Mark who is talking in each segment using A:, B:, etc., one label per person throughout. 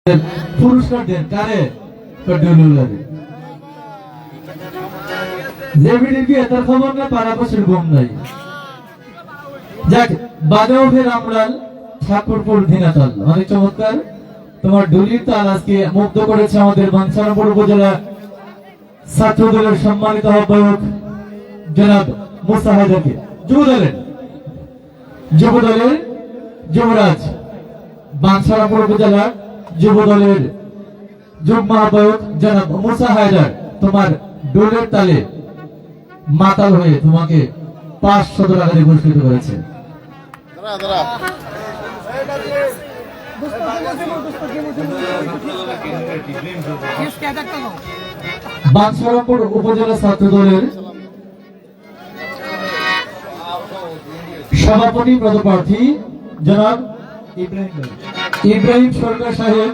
A: পুরস্কার দেন কারে ডুলুলারে যে ভিডিও কি এত খবর না পারা বছর ঘুম নাই যাক বাজাও ফের আমরাল ঠাকুরপুর দিনাতাল অনেক চমৎকার তোমার ডুলির তাল আজকে মুগ্ধ করেছে আমাদের বাঞ্ছারামপুর উপজেলা ছাত্র দলের সম্মানিত আহ্বায়ক জনাব মুসা হায়দারকে যুব দলের যুবরাজ বাঞ্ছারামপুর উপজেলা যুব দলের যুগ্ম আহ্বায়ক জনাব মুসা হায়দার তোমার ডোলের তালে মাতাল হয়ে তোমাকে 500 টাকা দিয়ে পুরস্কৃত করেছে। বাঞ্ছারামপুর উপজেলা ছাত্র দলের সভাপতি পদপ্রার্থী জনাব ইব্রাহিম সরকার সাহেব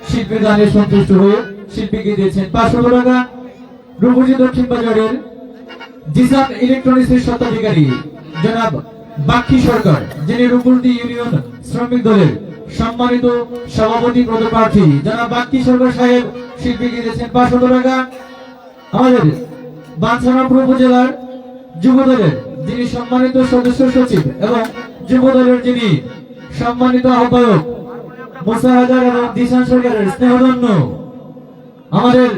A: শিল্পী দানে সন্তুষ্ট হয়ে শিল্পীকে দিয়েছেন 500 টাকা। রূপসী দক্ষিণ বাজারের জিসান ইলেকট্রনিক্সের স্বত্বাধিকারী জনাব বাক্কি সরকার যিনি রূপসী ইউনিয়ন শ্রমিক দলের সম্মানিত সভাপতি পদপ্রার্থী জনাব বাক্কি সরকার সাহেব শিল্পীকে দিয়েছেন 500 টাকা। আমাদের বাঞ্ছারামপুর উপজেলার যুব দলের যিনি সম্মানিত সদস্য সচিব এবং যুব দলের যিনি সম্মানিত আহ্বায়ক মুসা হায়দার এবং দিশান সরকারের স্নেহধন্য আমাদের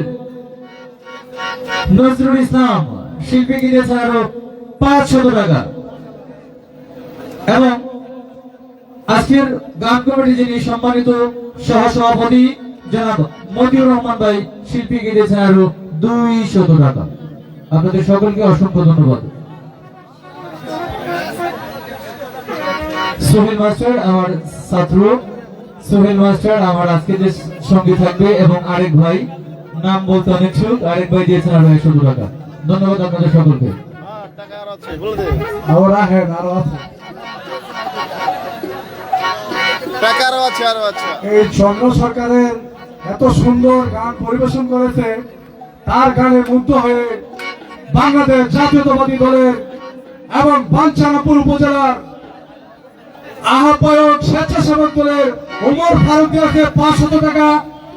A: নজরুল ইসলাম শিল্পীকে দিয়েছেন আরো 500 টাকা। এবং আজকের গান কমিটি যিনি সম্মানিত সহসভাপতি জনাব মতিউর রহমান ভাই শিল্পীকে দিয়েছেন আরো 200 টাকা। আপনাদের সকলকে অসংখ্য ধন্যবাদ। সোহেল মাস্টার আমার ছাত্র সোহেল মাস্টার আমার আজকে যে সঙ্গী থাকবে এবং আরেক ভাই নাম বলতে অনেক সুখ আরেক ভাই দিয়েছেন আরো 100 টাকা। ধন্যবাদ আপনাদের সকলকে।
B: এই চন্দ্র সরকারের এত সুন্দর গান পরিবেশন করেছে তার গানে মুগ্ধ হয়ে বাংলাদেশ জাতীয়তাবাদী দলের এবং বাঞ্ছারামপুর উপজেলার আহ্বায়ক স্বেচ্ছাসেবক দলের ওমর ফারুক দিয়েছে 500 টাকা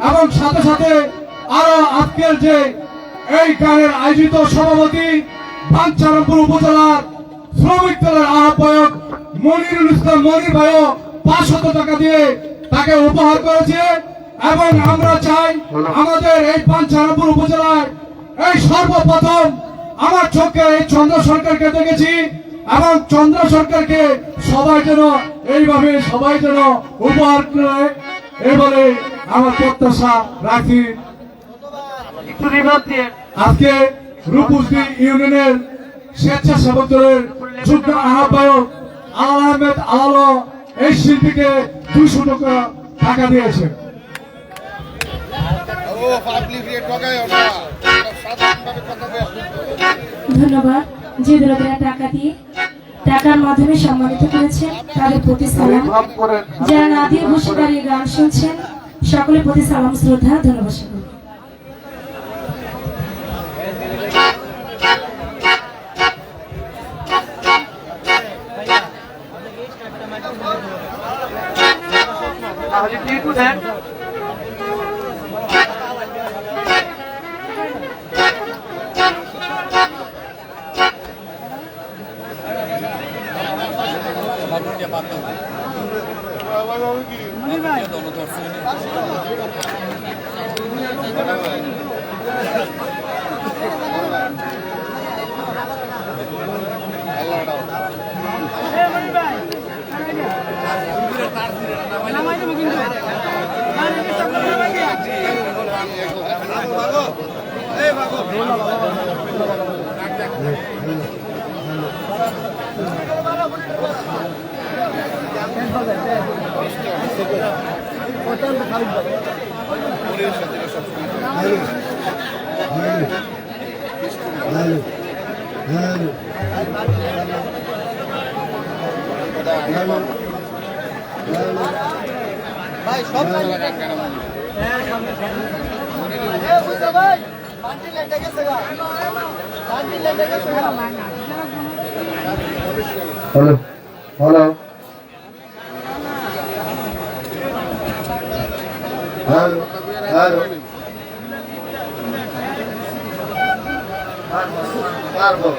B: এবং সাথে সাথে আরো আজকের যে এই গানের আয়োজিত সভাপতি বাঞ্ছারামপুর উপজেলার শ্রমিক দলের আহ্বায়ক মনিরুল ইসলাম মনির ভাইও 500 টাকা দিয়ে তাকে উপহার করেছে। এবং আমরা চাই আমাদের এই বাঞ্ছারামপুর উপজেলায় এই সর্বপ্রথম আমার চোখে এই চন্দ্র সরকারকে দেখেছি এবং চন্দ্র সরকারকে সবাই যেন এইভাবে সবাই যেন উপহার করে এই বলে আমার প্রত্যাশা রাখি। আজকে রূপসী ইউনিয়নের স্বেচ্ছাসেবক দলের যুগ্ম আহ্বায়ক আল আহমেদ আলো এই শিল্পীকে 200 টাকা দিয়েছে।
C: ধন্যবাদ। যে দলেরা টাকা দিয়ে টাকার মাধ্যমে সম্মানিত করেছেন তাদের প্রতি সালাম। যারা না দিয়ে বসে দাঁড়িয়ে গান শুনছেন সকলের প্রতি সালাম শ্রদ্ধা ধন্যবাদ।
D: ভাই সব
A: হ্যালো হ্যালো
D: হ্যালো হ্যালো পারবো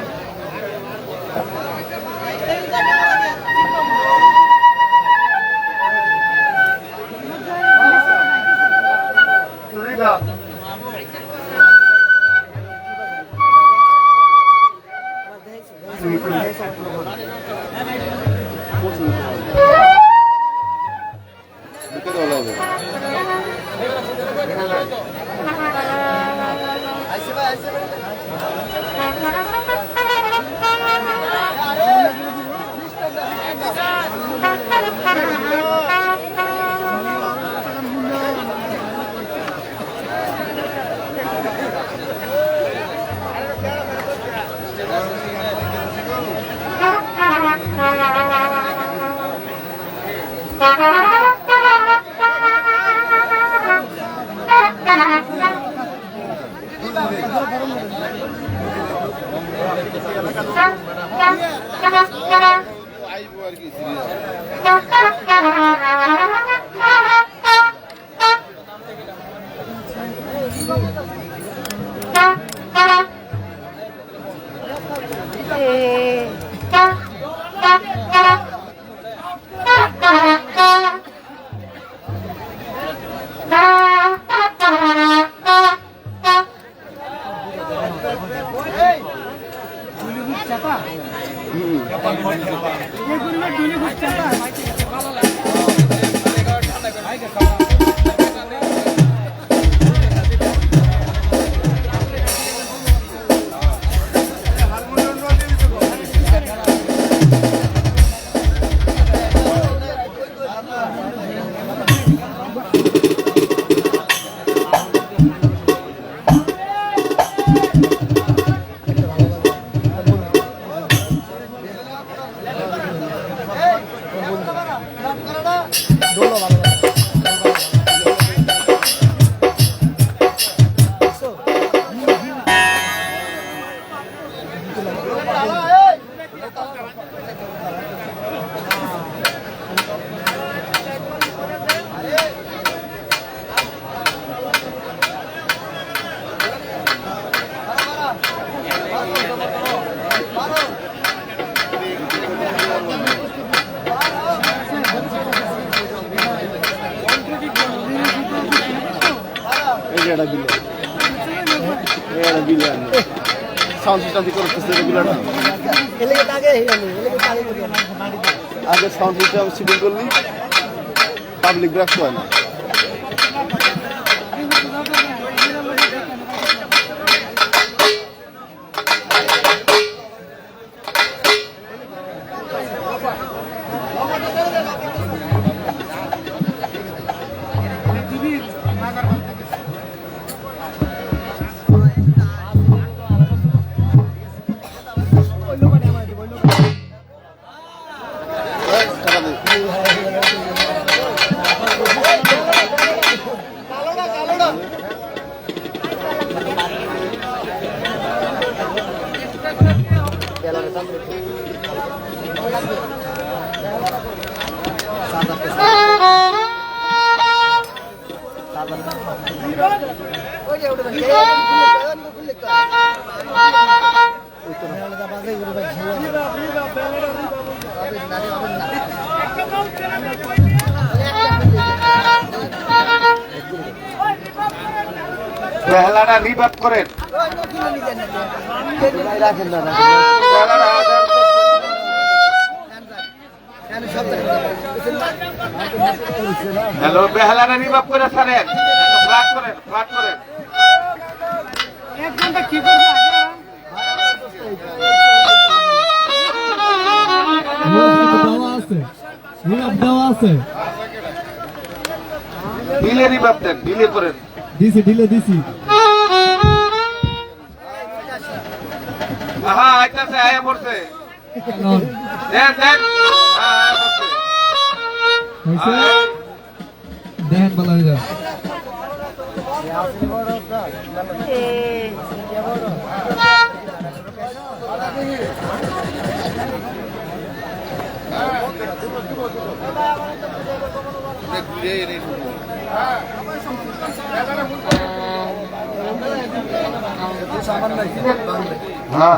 D: সাউন্ড সিস্টেম করতেছে রেগুলার আগে সাউন্ড সিস্টেম সিডিউল করলি পাবলিক ব্রাশ হয় না বেহালাটা রিভাইভ করেন হ্যালো বেহালাটা রিভাইভ করে ছাড়েন ফ্ল্যাট করেন ফ্ল্যাট করেন ঢিলে রিভাইভ দেন ঢিলে করেন
A: দিছি
D: আহা আইতাছে আয়া পড়ছে দেন দেন আয়া পড়ছে
A: দেখেন বলা হয়ে যায়
D: ঘুরে এনে হ্যাঁ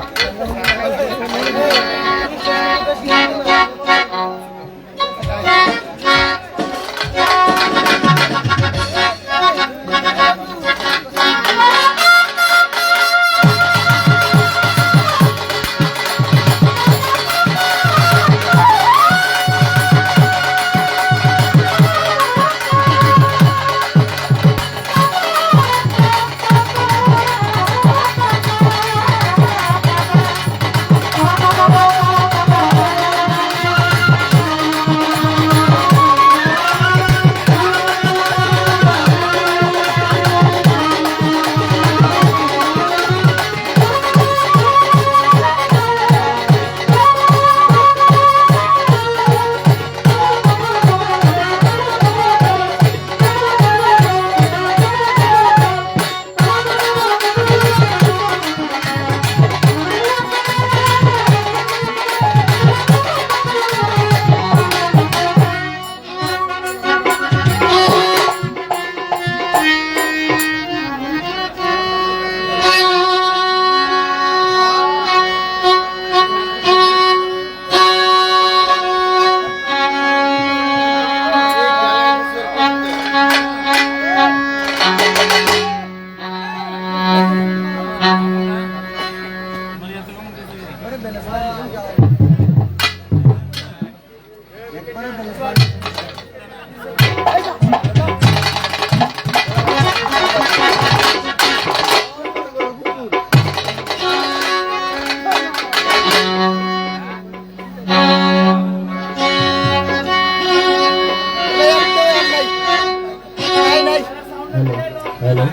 E: হ্যালো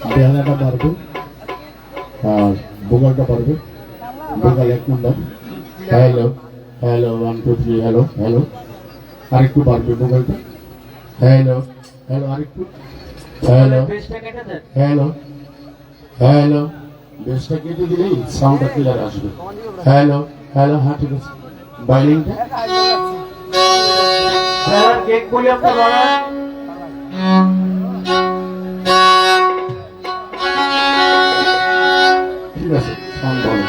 E: বেহানাটা পারবে আর বোগালটা পারবে বোগাল 1 নম্বর হ্যালো হ্যালো 1 2 3 হ্যালো হ্যালো আরেকটু পারবে বোগালটা হ্যালো হ্যালো আরেকটু হ্যালো হ্যালো হ্যালো বেসটা কেটে দিলেই সাউন্ডটা ক্লিয়ার আসবে হ্যালো হ্যালো হ্যাঁ ঠিক আছে বাইলিংটা
A: কেক বলি আপনার
E: ঠিক আছে সাউন্ড ভালো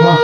B: বাহ।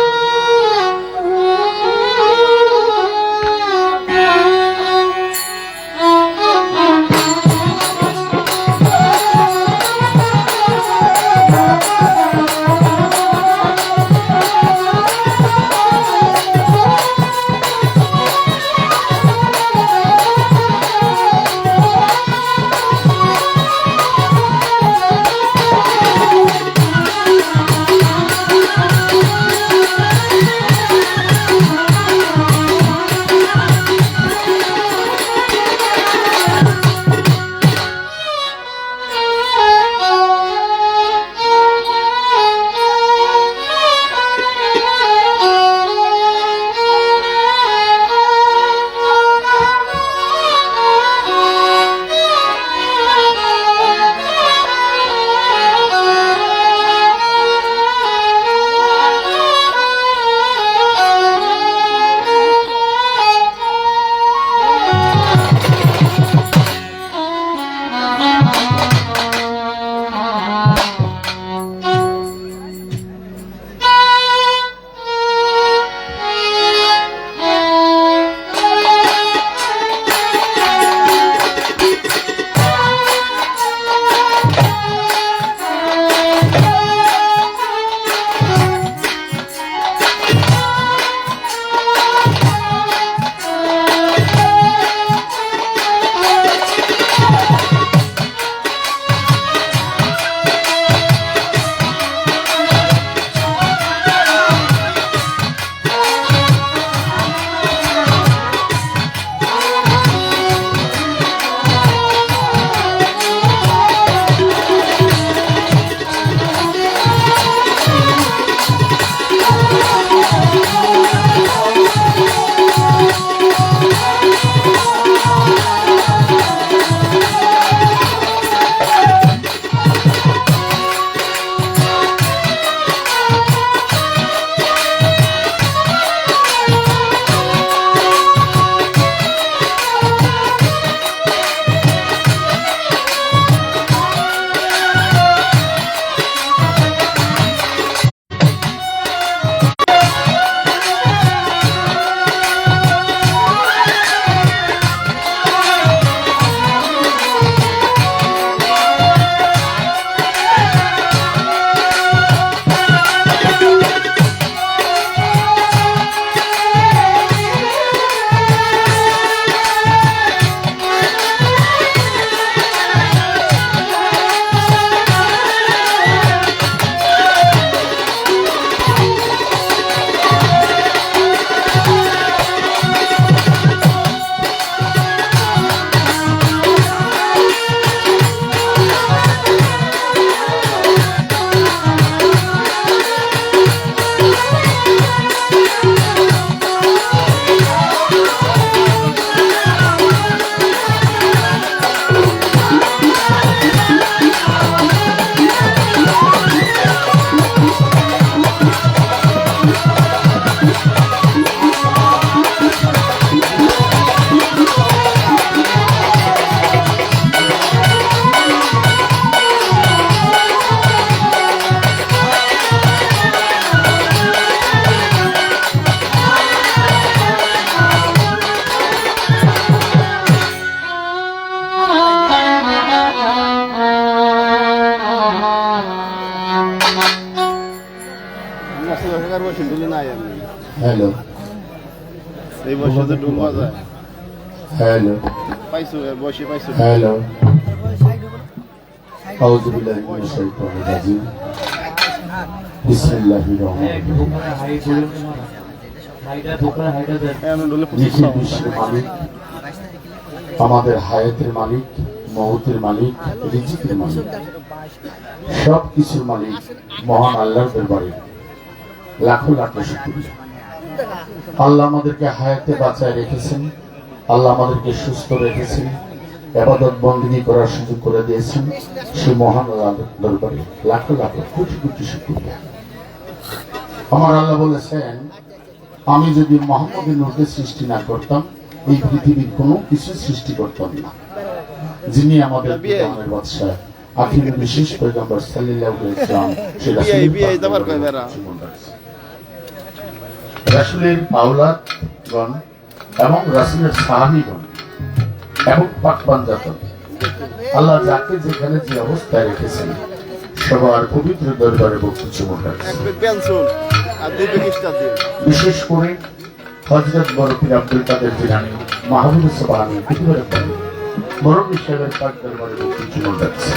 E: হ্যালো
D: এই বয়সে তো ডুল বাজায়
E: হ্যালো
D: পাইছো এর বয়সে পাইছো
E: হ্যালো আউযু বিল্লাহি মিনাশ শাইতানির রাজিম বিসমিল্লাহির রহমানির রহিম
D: এমন ডুলে
E: নিখিল বিশ্বের মালিক, আমাদের হায়াতের মালিক, মৌতের মালিক, রিজিকের মালিক, সব কিছুর মালিক মহান আল্লাহর দরবারে লাখো লাখো শুকরিয়া। আল্লাহ আমাদেরকে হায়াতে বাঁচায় রেখেছেন, আল্লাহ আমাদেরকে সুস্থ রেখেছেন, ইবাদত বন্দেগী করার সুযোগ করে দিয়েছেন। সেই মহান আল্লাহর দরবারে লাখো লাখো কোটি কোটি শুকরিয়া। আমার আল্লাহ বলেছেন, আমি যদি মুহাম্মদের নূরকে সৃষ্টি না করতাম, এই পৃথিবীর কোনো কিছু সৃষ্টি করতাম না। যিনি আমাদের জীবনের বাদশা, আখিরের বিশেষ পয়গম্বর সাল্লাল্লাহু আলাইহি ওয়াসাল্লাম, সে রাসূল রাসূলের আওলাদগণ এবং রাসূলের সাহাবীগণ এবং পাক পাঞ্জাতন আল্লাহ যাকে যেখানে যে অবস্থায় রেখেছেন সবার পবিত্র দরবারে বক্তব্য চমকাচ্ছে।
D: এক ব্যাগ পেনশন আর 2 ব্যাগ স্টার দিয়ে
E: বিশেষ করে হযরত বরফির আব্দুল কাদের জিলানী মাহবুব সুবহানী একেবারে বড় সাহেবের পাক দরবারে বক্তব্য চমকাচ্ছে।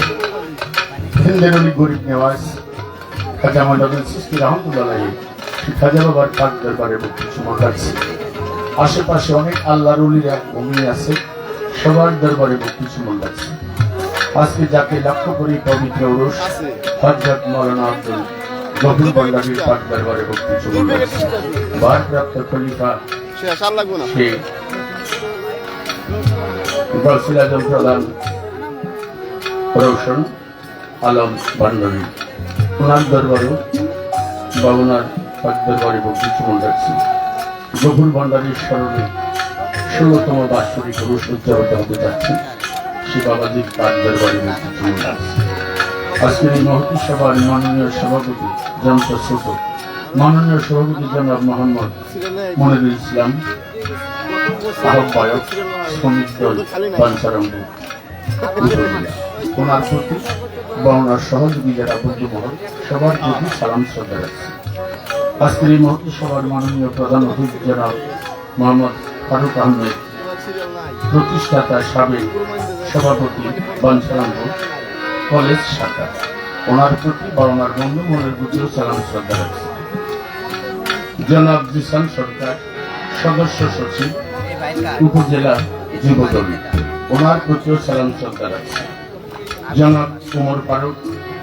E: হিন্দের অলি গরিব নেওয়াজ খাজা মন্ডলের সৃষ্টি রহমতুল্লাহ খাজা বাবার পাক দরবারে বক্তব্য চমকাচ্ছে। আশেপাশে অনেক আল্লাহর ওলিরা ঘুমিয়ে আছে, সবার দরবারে বক্তব্য চমকাচ্ছে। আজকে যাকে লক্ষ্য করি পবিত্র উরুস হযরত মাওলানা আব্দুল গফুর বাংলাদেশের পাক দরবারে বক্তব্য চমকাচ্ছে। ভারপ্রাপ্ত খলিফা
D: শেষ আর লাগবে না
E: শেখ গৌসুল আজম প্রধান রৌশন আলম ভান্ডারী ওনার দরবারেও বা ওনার পাক দরবারে বক্তব্য চমকাচ্ছে। গফুর ভান্ডারীর স্মরণে 16তম বাৎসরিক উরুস উদযাপিত হতে যাচ্ছে। সে বাবাজির পাক দরবারে বক্তব্য চমকাচ্ছে। আজকের এই মহতী সভার মাননীয় সভাপতি জনতা ছোট মাননীয় সভাপতি জনাব মোহাম্মদ মনিরুল ইসলাম আহ্বায়ক শ্রমিক দল বাঞ্ছারম্ভ ওনার প্রতি বা ওনার সহযোগী যারা বন্ধুমহল সবার প্রতি সালাম শ্রদ্ধা রাখছি। আজকের এই মহতী সভার মাননীয় প্রধান অতিথি জনাব মোহাম্মদ ফারুক আহমেদ প্রতিষ্ঠাতা সাবেক সভাপতি বাঞ্ছারম্ভ কলেজ শাখা ওনার প্রতি বা ওনার বন্ধু মনের প্রতিও সালাম শ্রদ্ধা রাখছি। জনাব জিসান সরকার সদস্য সচিব উপজেলা যুবদল ওনার প্রতিও সালাম শ্রদ্ধা রাখছি। জনাব উমর ফারুক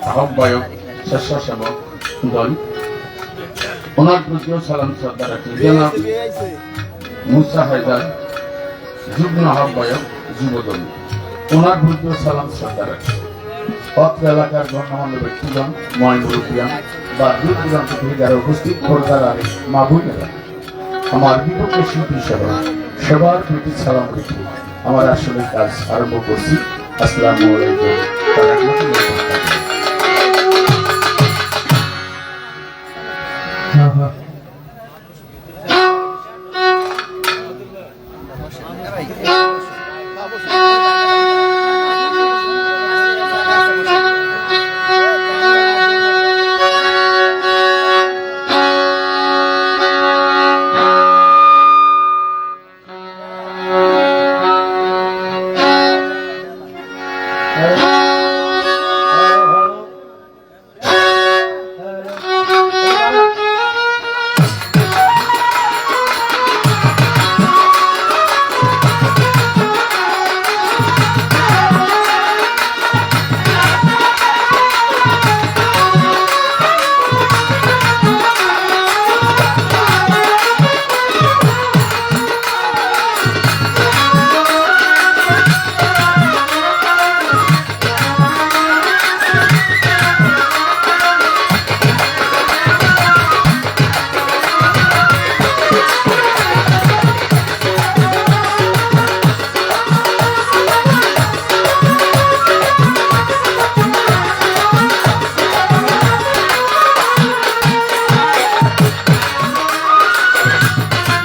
E: আহ্বায়ক স্বেচ্ছাসেবক দল ওনার প্রতিও সালাম শ্রদ্ধা রাখছি। জনাব মুসা হায়দার যুগ্ম আহ্বায়ক যুবদল ওনার প্রতিও সালাম শ্রদ্ধা রাখছি। অত্র এলাকার গণ্যমান্য ব্যক্তিগণ ময়মুরুপিয়ান বা দূর দূরান্ত থেকে যারা উপস্থিত পর্দার আরে মা বোনেরা আমার বিপক্ষে শিল্পী সভা সবার প্রতি সালাম রেখে আমার আসলে কাজ আরম্ভ করছি। আসসালামু আলাইকুম ওয়া রাহমাতুল্লাহি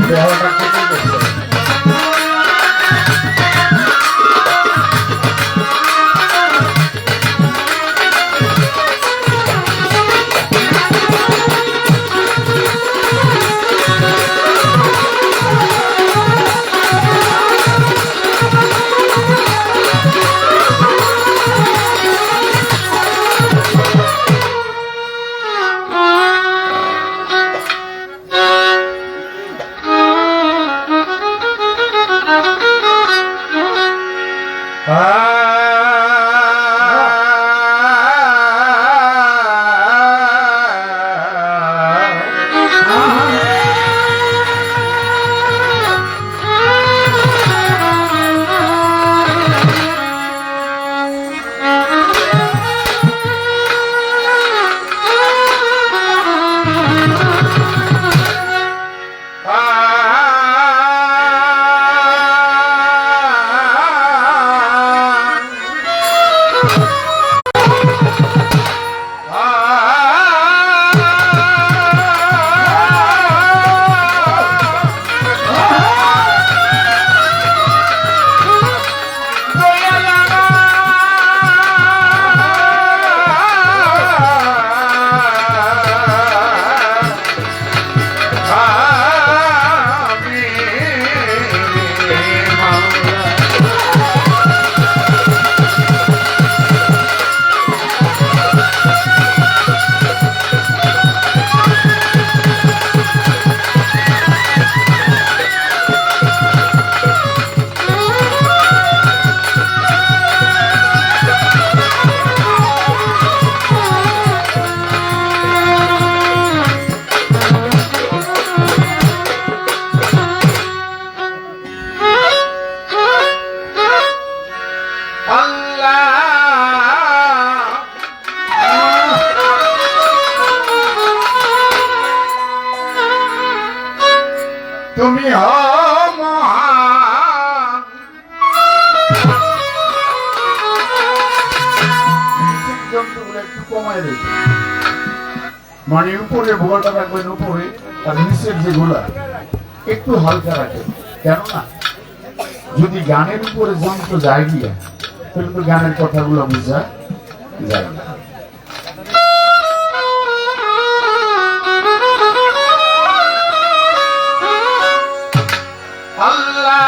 E: ওয়া বারাকাতুহু। তুমি হও মহান। যন্ত্রগুলো একটু কমায় রেখে মানে উপরে ভোগাটা রাখবেন উপরে, আর নিচের যেগুলা একটু হালকা রাখেন। কেননা যদি গানের উপরে যন্ত্র যায় গিয়া তাহলে তো গানের কথাগুলো বোঝা যায় না। আল্লাহ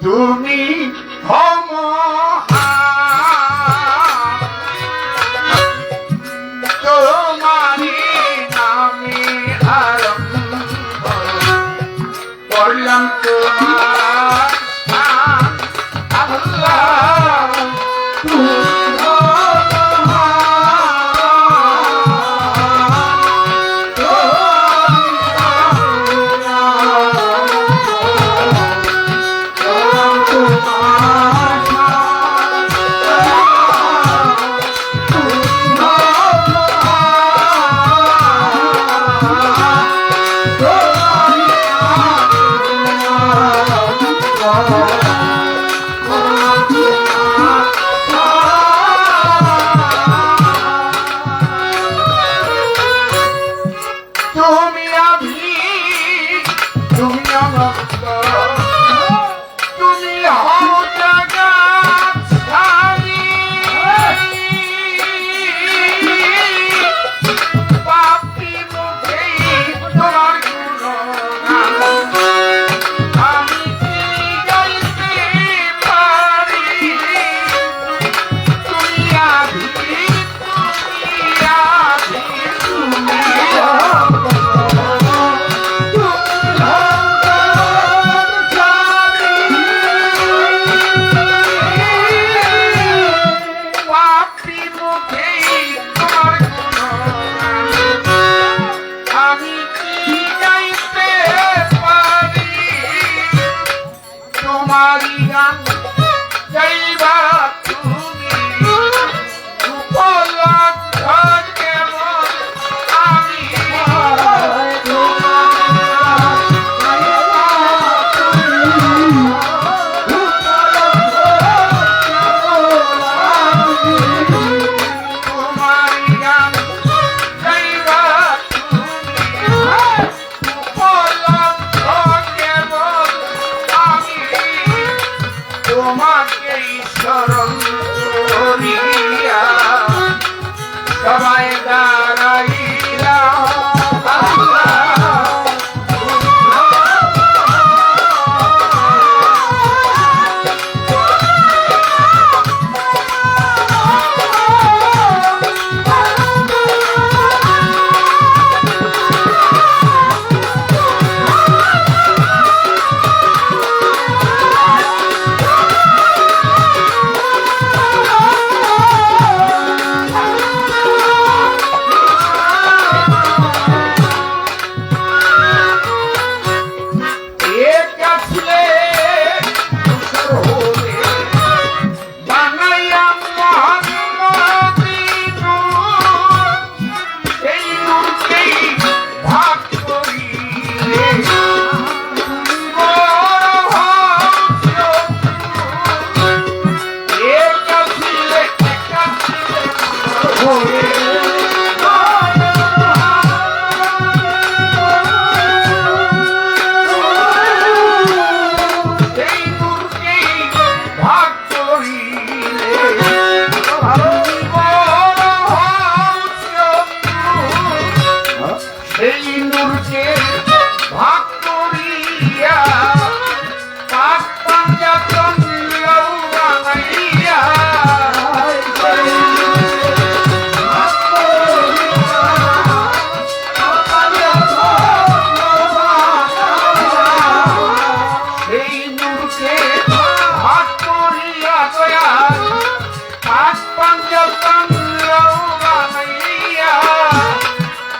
E: তুমি তোমারি নামে আরম্ভ করলাম তোমার নাম। আল্লাহ তুমি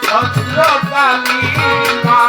E: ভদ্রকালী মা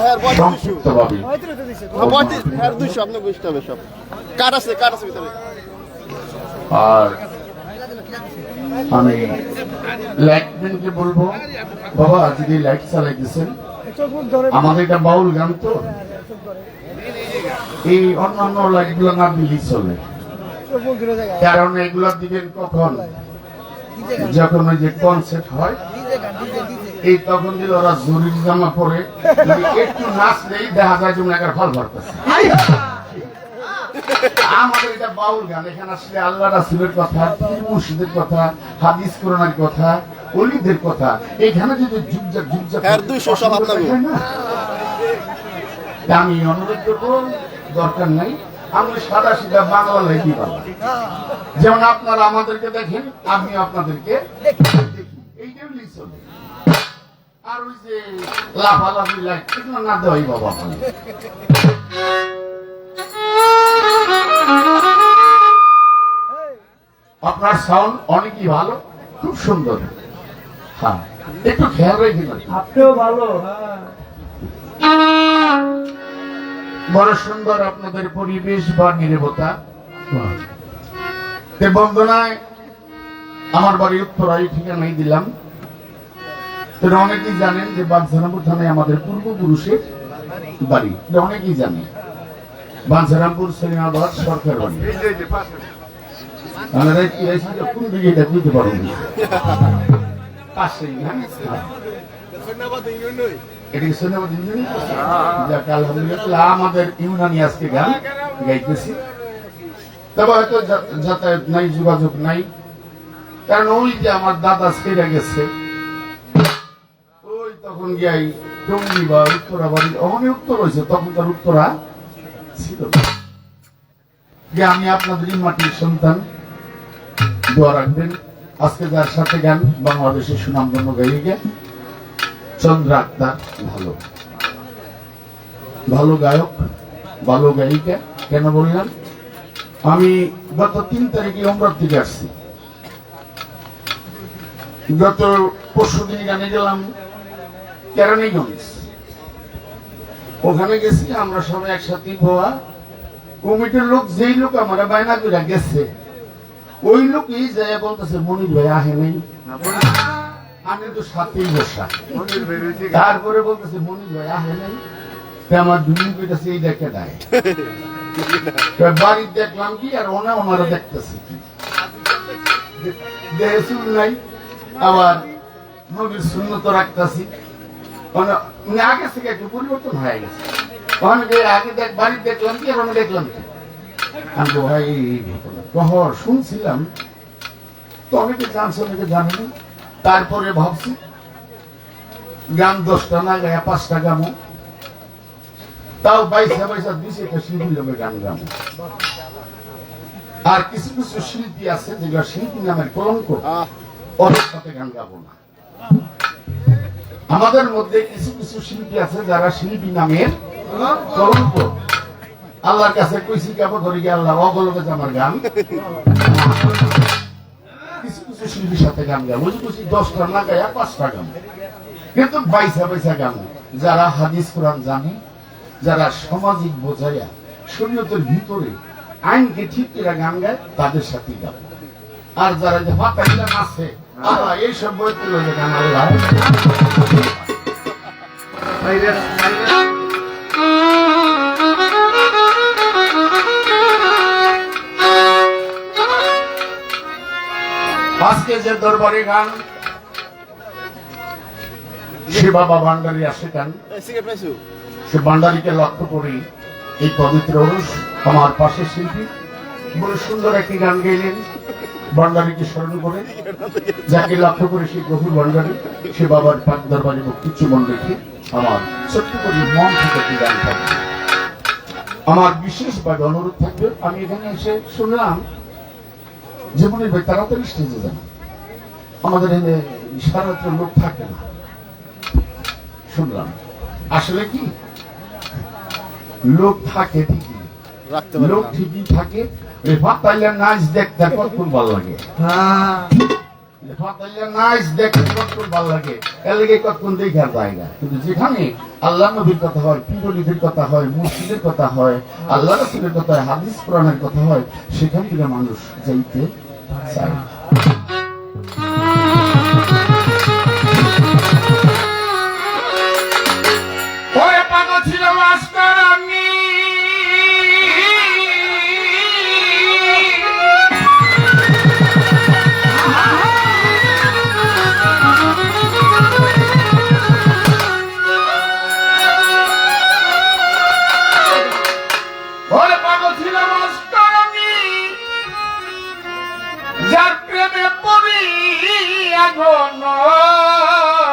D: হ্যাঁ 250
E: সংক্ষিপ্তভাবে
D: হ্যাঁ 35 হ্যাঁ 200 আপনি বুঝতে হবে সব কাট আছে ভিতরে
E: আর আমি লাইটম্যানকে বলবো, বাবা যদি লাইট চালাই দিচ্ছেন, আমাদের এটা বাউল গান তো, এই অন্যান্য লাইট গুলো না দিলেই চলে, কারণ এগুলো দিবেন কখন, যখন ওই যে কনসার্ট হয়, এই তখন দিলে ওরা জরুরি জামা পরে যদি একটু নাচলেই দেখা যায় যেমন একটা ফল ভরতেছে। আমাদের এটা বাউল গান, এখানে আসলে আল্লাহ রাসূলের কথা, পীর মুর্শিদের কথা, হাদিস কোরআনের কথা, ওলিদের কথা, এখানে যদি ঝুপঝাপ
D: হ্যাঁ 200 সব আপনাকে
E: আমি অনুরোধ করবো, দরকার নাই, আমরা সাদা সিধা বাংলা লেখি বাবা, যেমন আপনারা আমাদেরকে দেখেন, আমি আপনাদেরকে দেখি, এইটাও চলে। আর ওই যে লাফালাফি লাইট এগুলো না দেওয়াই বাবা ভালো। আপনার সাউন্ড অনেকই ভালো, খুব সুন্দর, হ্যাঁ একটু খেয়াল রেখে
B: আপনিও ভালো।
E: বড় সুন্দর আপনাদের পরিবেশ বা নীরবতা। বন্দনায় আমার বাড়ি উত্তরায় ঠিকানাই দিলাম। অনেকেই জানেন যে বাঞ্ছারামপুর থানায় আমাদের পূর্বপুরুষের বাড়ি, অনেকেই জানে। বাঞ্ছারামপুর সেলিমাবাদ সরকার বাড়ি, কোন দিকে এটা বুঝতে পারবেন পাশেই, হ্যাঁ আমাদের ইউনানি আজকে গান গাইতেছি, তবে হয়তো যাতায়াত নাই, যোগাযোগ নাই, কারণ ওই যে আমার দাদা ছেড়ে গেছে, ওই তখন গিয়াই টঙ্গি বা উত্তরা বাড়ি, অনেক উত্তর হয়েছে, তখন তার উত্তরা ছিল যে আমি আপনাদের মাটির সন্তান, দোয়া রাখবেন। আজকে যার সাথে গান বাংলাদেশের সুনামধন্য গায়িকা চন্দ্রা আক্তার, ভালো গায়ক, ভালো গায়িকা। কেন বললাম, আমি গত 3 তারিখে ওমরাহ থেকে আসছি, গত পরশুদিন গানে গেলাম কেরানীগঞ্জ, ওখানে গেছি আমরা সবাই একসাথে ভোয়া কমিটির লোক, যেই লোক আমরা বায়না করে গেছে, ওই লোকই যায় বলতেছে মনির ভাই আহে নাই, আমি তো সাথেই বসা, তারপরে বলতেছে মনির ভাই আহে নাই, আমার দুদিন কইতাছে এই দেখে দেয়, বাড়ি দেখলাম কি আর ওনারা দেখতেছে কি দেহে নাই, আবার নবীর সুন্নত রাখতেছি, আগে থেকে একটু পরিবর্তন হয়ে গেছে, আগে বাড়ি দেখলাম কি আর আমি দেখলাম কি, আমি ভাই ঘটনা শুনছিলাম তো, অনেকে জানছে অনেকে জানে না। তারপরে ভাবছি গান 10টা না গায়ে 5টা গামো, তাও 22 শিল্পী লোকের গান গামো। আর কিছু কিছু শিল্পী আছে যেগুলো শিল্পী নামের কলঙ্ক, ওদের সাথে গান গাবো না। আমাদের মধ্যে কিছু কিছু শিল্পী আছে যারা শিল্পী নামের কলঙ্ক, আল্লাহর কাছে কইছি কাপড় ধরে গিয়ে আল্লাহ অগলকে আমার গান, কিছু কিছু শিল্পীর সাথে গান গাবো, 10টা না গায়ে 5টা গান, কিন্তু 22 গান, যারা হাদিস কোরআন জানে, যারা সামাজিক বোঝাইয়া শরীয়তের ভিতরে আইনকে ঠিক করে গান গায়, তাদের সাথে গাবো। আর যারা যে ফাতাইলা আছে আল্লাহ এইসব বই তুলে গান আল্লাহ আজকে যে দরবারে গান, সে বাবা ভান্ডারী আসে গান, সে ভান্ডারীকে লক্ষ্য করে এই পবিত্র ওরস আমার পাশের শিল্পী বলে সুন্দর একটি গান গাইলেন, ভান্ডারীকে স্মরণ করে, যাকে লক্ষ্য করে সেই গভীর ভান্ডারী, সে বাবার পাক দরবারে মুক্তি চুমন রেখে আমার ছোট্ট করে মন থেকে একটি গান থাকবে। আমার বিশেষভাবে অনুরোধ থাকবে, আমি এখানে এসে শুনলাম যেমন ভাই তাড়াতাড়ি স্টেজে যান, আমাদের এখানে সারাত্র লোক থাকে না, শুনলাম আসলে কি লোক থাকে ঠিকই, লোক ঠিকই থাকে, নাচ দেখতে কত ভালো লাগে, নাইস দেখতে কতক্ষণ ভালো লাগে, এর লেগে কতক্ষণ দেখার জায়গা। কিন্তু যেখানে আল্লাহ নবীর কথা হয়, পীরলিদের কথা হয়, মুর্শিদের কথা হয়, আল্লাহ রাসূলের কথা হয়, হাদিস কোরআনের কথা হয়, সেখান থেকে মানুষ যাইতে চায়। ওরে পাগল ছিল মাস্টার আমি, ওরে পাগল ছিল মাস্টার আমি, যার প্রেমে পড়ি আগুন নবী।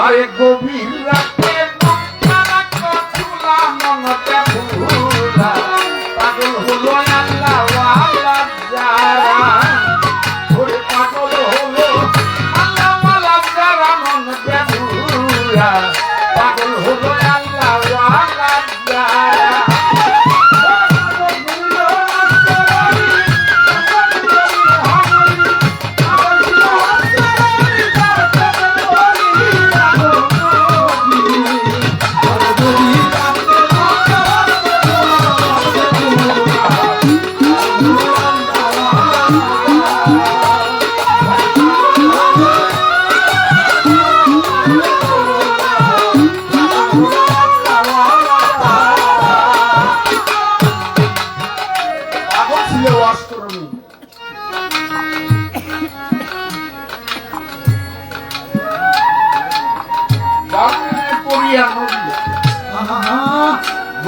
E: আরে গভীর রাতে পাগল হলো আল্লাহ ওয়ালা যারা, ওরে পাগল হলো আল্লাহ ওয়ালা যারা মন বেহুরা, পাগল হলো আল্লাহ ওয়ালা যারা।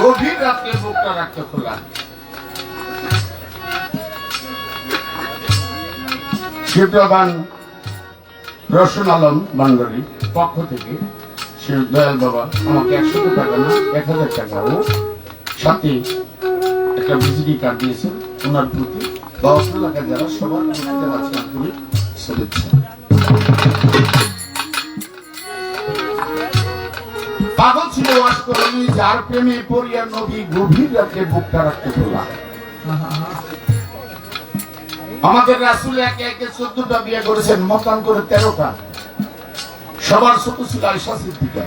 E: গভীর রাত্রে বুকটা রাখতে খোলা। শিবগান রসুন আলম বান্ডারির পক্ষ থেকে শিব দয়াল বাবা আমাকে 100 টাকা না 1000 টাকা ও সাথে একটা ভিজিটি কার্ড দিয়েছেন। ওনার প্রতি দশ এলাকায় যারা সবার শুভেচ্ছা। পাগল ছিল ওয়াসকরণী, যার প্রেমে পড়িয়া নবী গভীর রাতে বুকটা রাখতে খোলা। আমাদের রাসূল একে একে 14টা বিয়ে করেছেন, মতান করে 13টা। সবার ছোট ছিল আয়েশা সিদ্দিকা।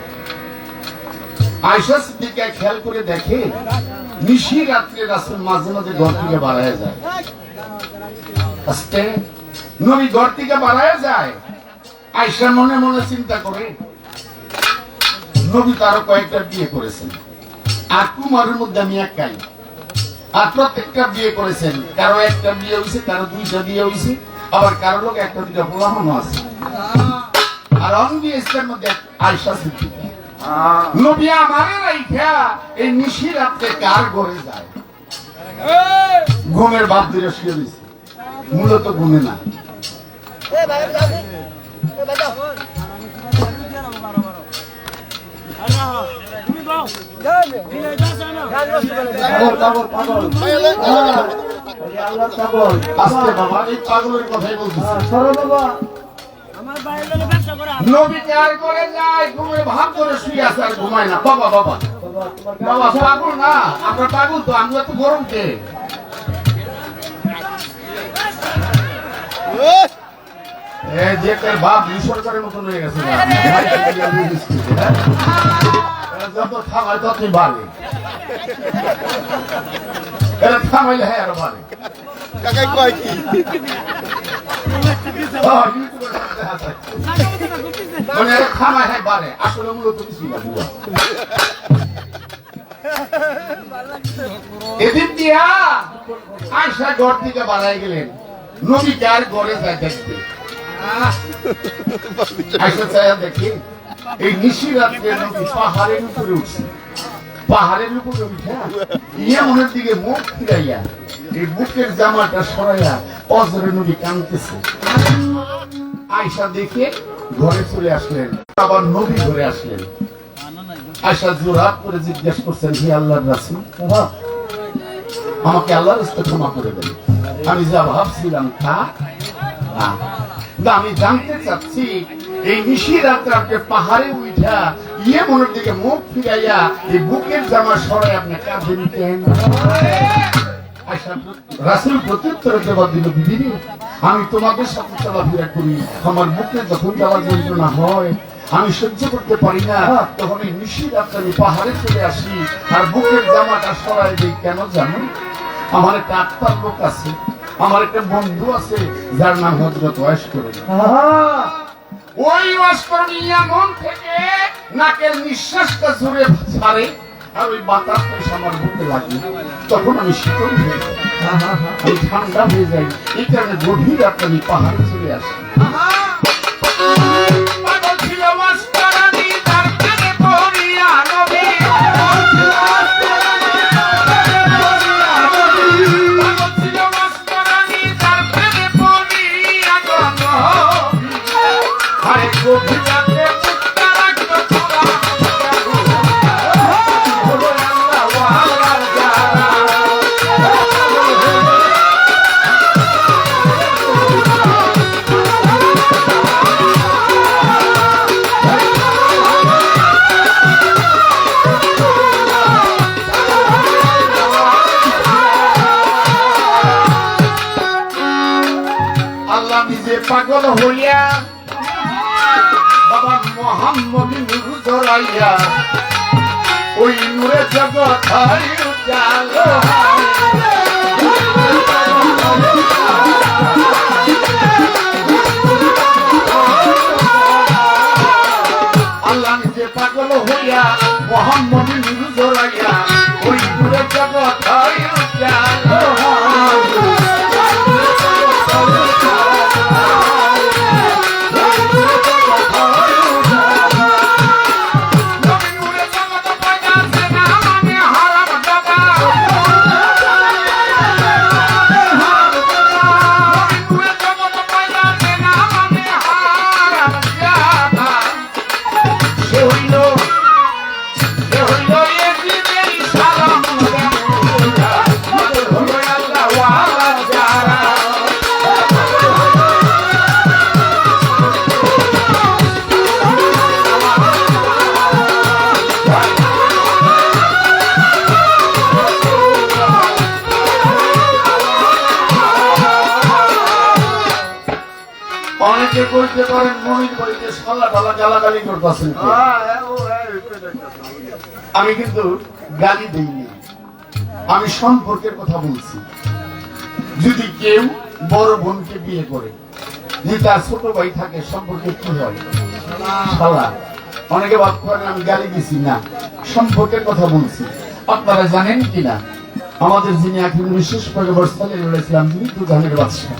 E: আয়েশা সিদ্দিকা খেয়াল করে দেখে নিশি রাত্রে রাসূল মাঝে মাঝে ঘর থেকে বাড়ায় যায়। আস্তে নবী ঘর থেকে বাড়ায় যায়। আয়েশা মনে মনে চিন্তা করে নবী তারও কয়েকটা বিয়ে করেছেন, আর কুমারের মধ্যে আমি একাই। আর প্রত্যেকটা বিয়ে করেছেন, কারো একটা বিয়ে হয়েছে, কারো 2টা বিয়ে হয়েছে, আবার কারো লোক 1-2টা পোলাপানও আছে। আর অনবিয়ে ইসলামের মধ্যে আয়েশা সিদ্দিকা। নবী আমারে রাইখা এই নিশি রাতে কার ঘরে যায়? ঘুমের বাপ ধরে শুয়ে দিছে, মূলত ঘুমে না। আস্তে বাবা, এই পাগলের কথাই বলতেছি। নবী কার করে যায়, ঘুমে ভাব করে শুয়ে আছে আর ঘুমায় না। বাবা বাবা বাবা পাগল না, আমরা পাগল তো, আমরা তো গরম কে। যে তার বাপ সরকারের মতন হয়ে গেছে, যত থামায় ততই বাড়ে, এরা থামাইলে হ্যাঁ আরো বাড়ে।
D: কাকাই কয় কি
E: মানে এরা থামায় হ্যাঁ বাড়ে, আসলে মূলত কিছুই না। এদিন দিয়া আয়েশা ঘর থেকে বাড়ায় গেলেন, নবী কার ঘরে যায় দেখবে। আয়েশা চায়া দেখি এই নিশি রাত্রে নবী পাহাড়ের উপরে উঠছে। পাহাড়ের উপরে উঠা ইয়ামনের দিকে মুখ ফিরাইয়া এই বুকের জামাটা সরাইয়া অজরে নবী কাঁদতেছে। আয়েশা দেখে ঘরে চলে আসলেন, আবার নবী ঘরে আসলেন। আয়েশা জোরাত করে জিজ্ঞেস করছেন, হে আল্লাহর রাসূল, আমাকে আল্লাহর রাস্তে ক্ষমা করে দেন, আমি যা ভাবছিলাম তা না। আমি জানতে চাচ্ছি এই নিশি রাত্রে আপনি পাহাড়ে উঠা ইয়ে মনের দিকে মুখ ফিরাইয়া এই বুকের জামা সরাই আপনি কাঁধে নিতেন। রাসূল প্রত্যুত্তরে জবাব দিল, বিবি আমি তোমাদের সাথে চলাফেরা করি, আমার বুকে যখন জ্বালা যন্ত্রণা হয় আমি সহ্য করতে পারি না, তখন এই নিশিরাত্রে আমি পাহাড়ে চলে আসি আর বুকের জামাটা সরাই দিই। কেন জানো? আমার একটা আত্মার লোক আছে, আমার একটা বন্ধু আছে যার নাম হযরত ওয়াইস করে। ওই ওয়াইস করে মন থেকে নাকের নিঃশ্বাসটা জুড়ে ছাড়ে আর ওই বাতাসটা আমার বুকে লাগে, তখন আমি শীতল হয়ে যাই, আমি ঠান্ডা হয়ে যাই। এই কারণে গভীর রাতে আমি পাহাড়ে চলে আসি। পাগল হইয়া বাবা মোহাম্মদ নূর জড়াইয়া ওই নূরে জগৎ উজালো। আল্লাহ নিজে পাগল হইয়া মোহাম্মদ নূর জড়াইয়া ওই নূরে জগৎ উজালো। অনেকে বলতে পারেন মনির বাড়িতে সালা ঢালা গালাগালি করতেছেন, আমি কিন্তু গালি দিইনি, আমি সম্পর্কের কথা বলছি। যদি কেউ বড় বোনকে বিয়ে করে, যদি তার ছোট ভাই থাকে, সম্পর্কে কি হয়? শালা। অনেকে ভাব করেন আমি গালি দিছি, না, সম্পর্কের কথা বলছি। আপনারা জানেন কিনা আমাদের যিনি এখন বিশেষ পয়গম্বর সাল্লাল্লাহু আলাইহি ওয়াসাল্লাম মৃত্যু জানের বাদশা,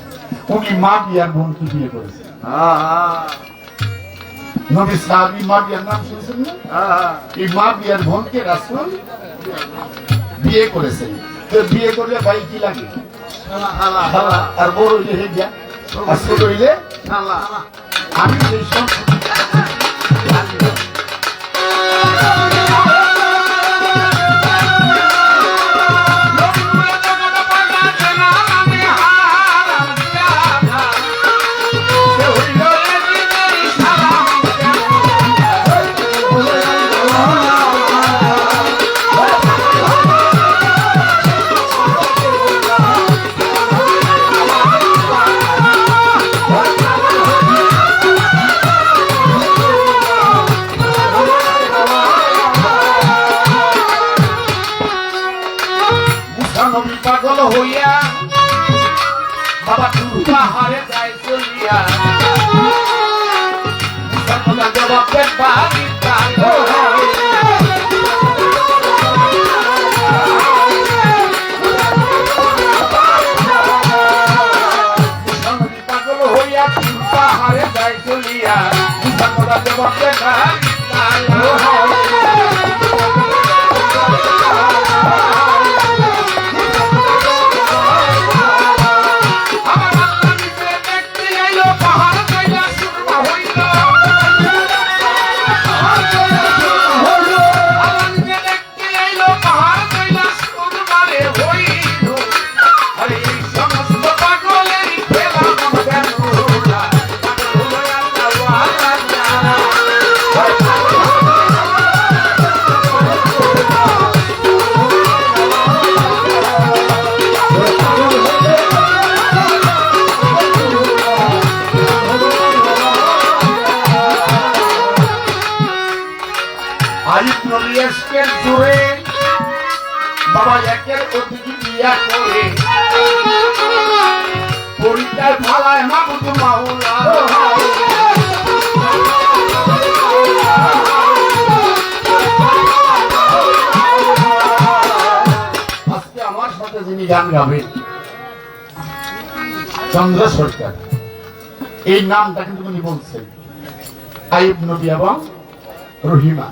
E: উনি মা বিয়ার বোনকে বিয়ে করেছেন। নবী সাহাবী মা বিয়ার নাম শুনছেন না? এই মা বিয়ার বোনকে রাসূল বিয়ে করেছেন। তো বিয়ে করলে ভাই কি লাগে? শালা। আর বড় হইলে হেগিয়া, আর ছোট হইলে শালা। আমি সেই সব পাগল হইয়া বাবা পাহাড়ে যায় চলিয়া জবাবের বাড়ি পাগল হইয়া পাহাড়ে যায় চলিয়া জবাবের বাড়ি আইব নবী এসকের জোরে বাবা একের অতিথি বিয়া করে পরিচয় ভালায় মাহমুদ মাওলা আজকে আমার সাথে যিনি গান গাবেন চন্দ্র সরকার, এই নামটা কিন্তু উনি বলছেন আইব নবী এবং রহিমা।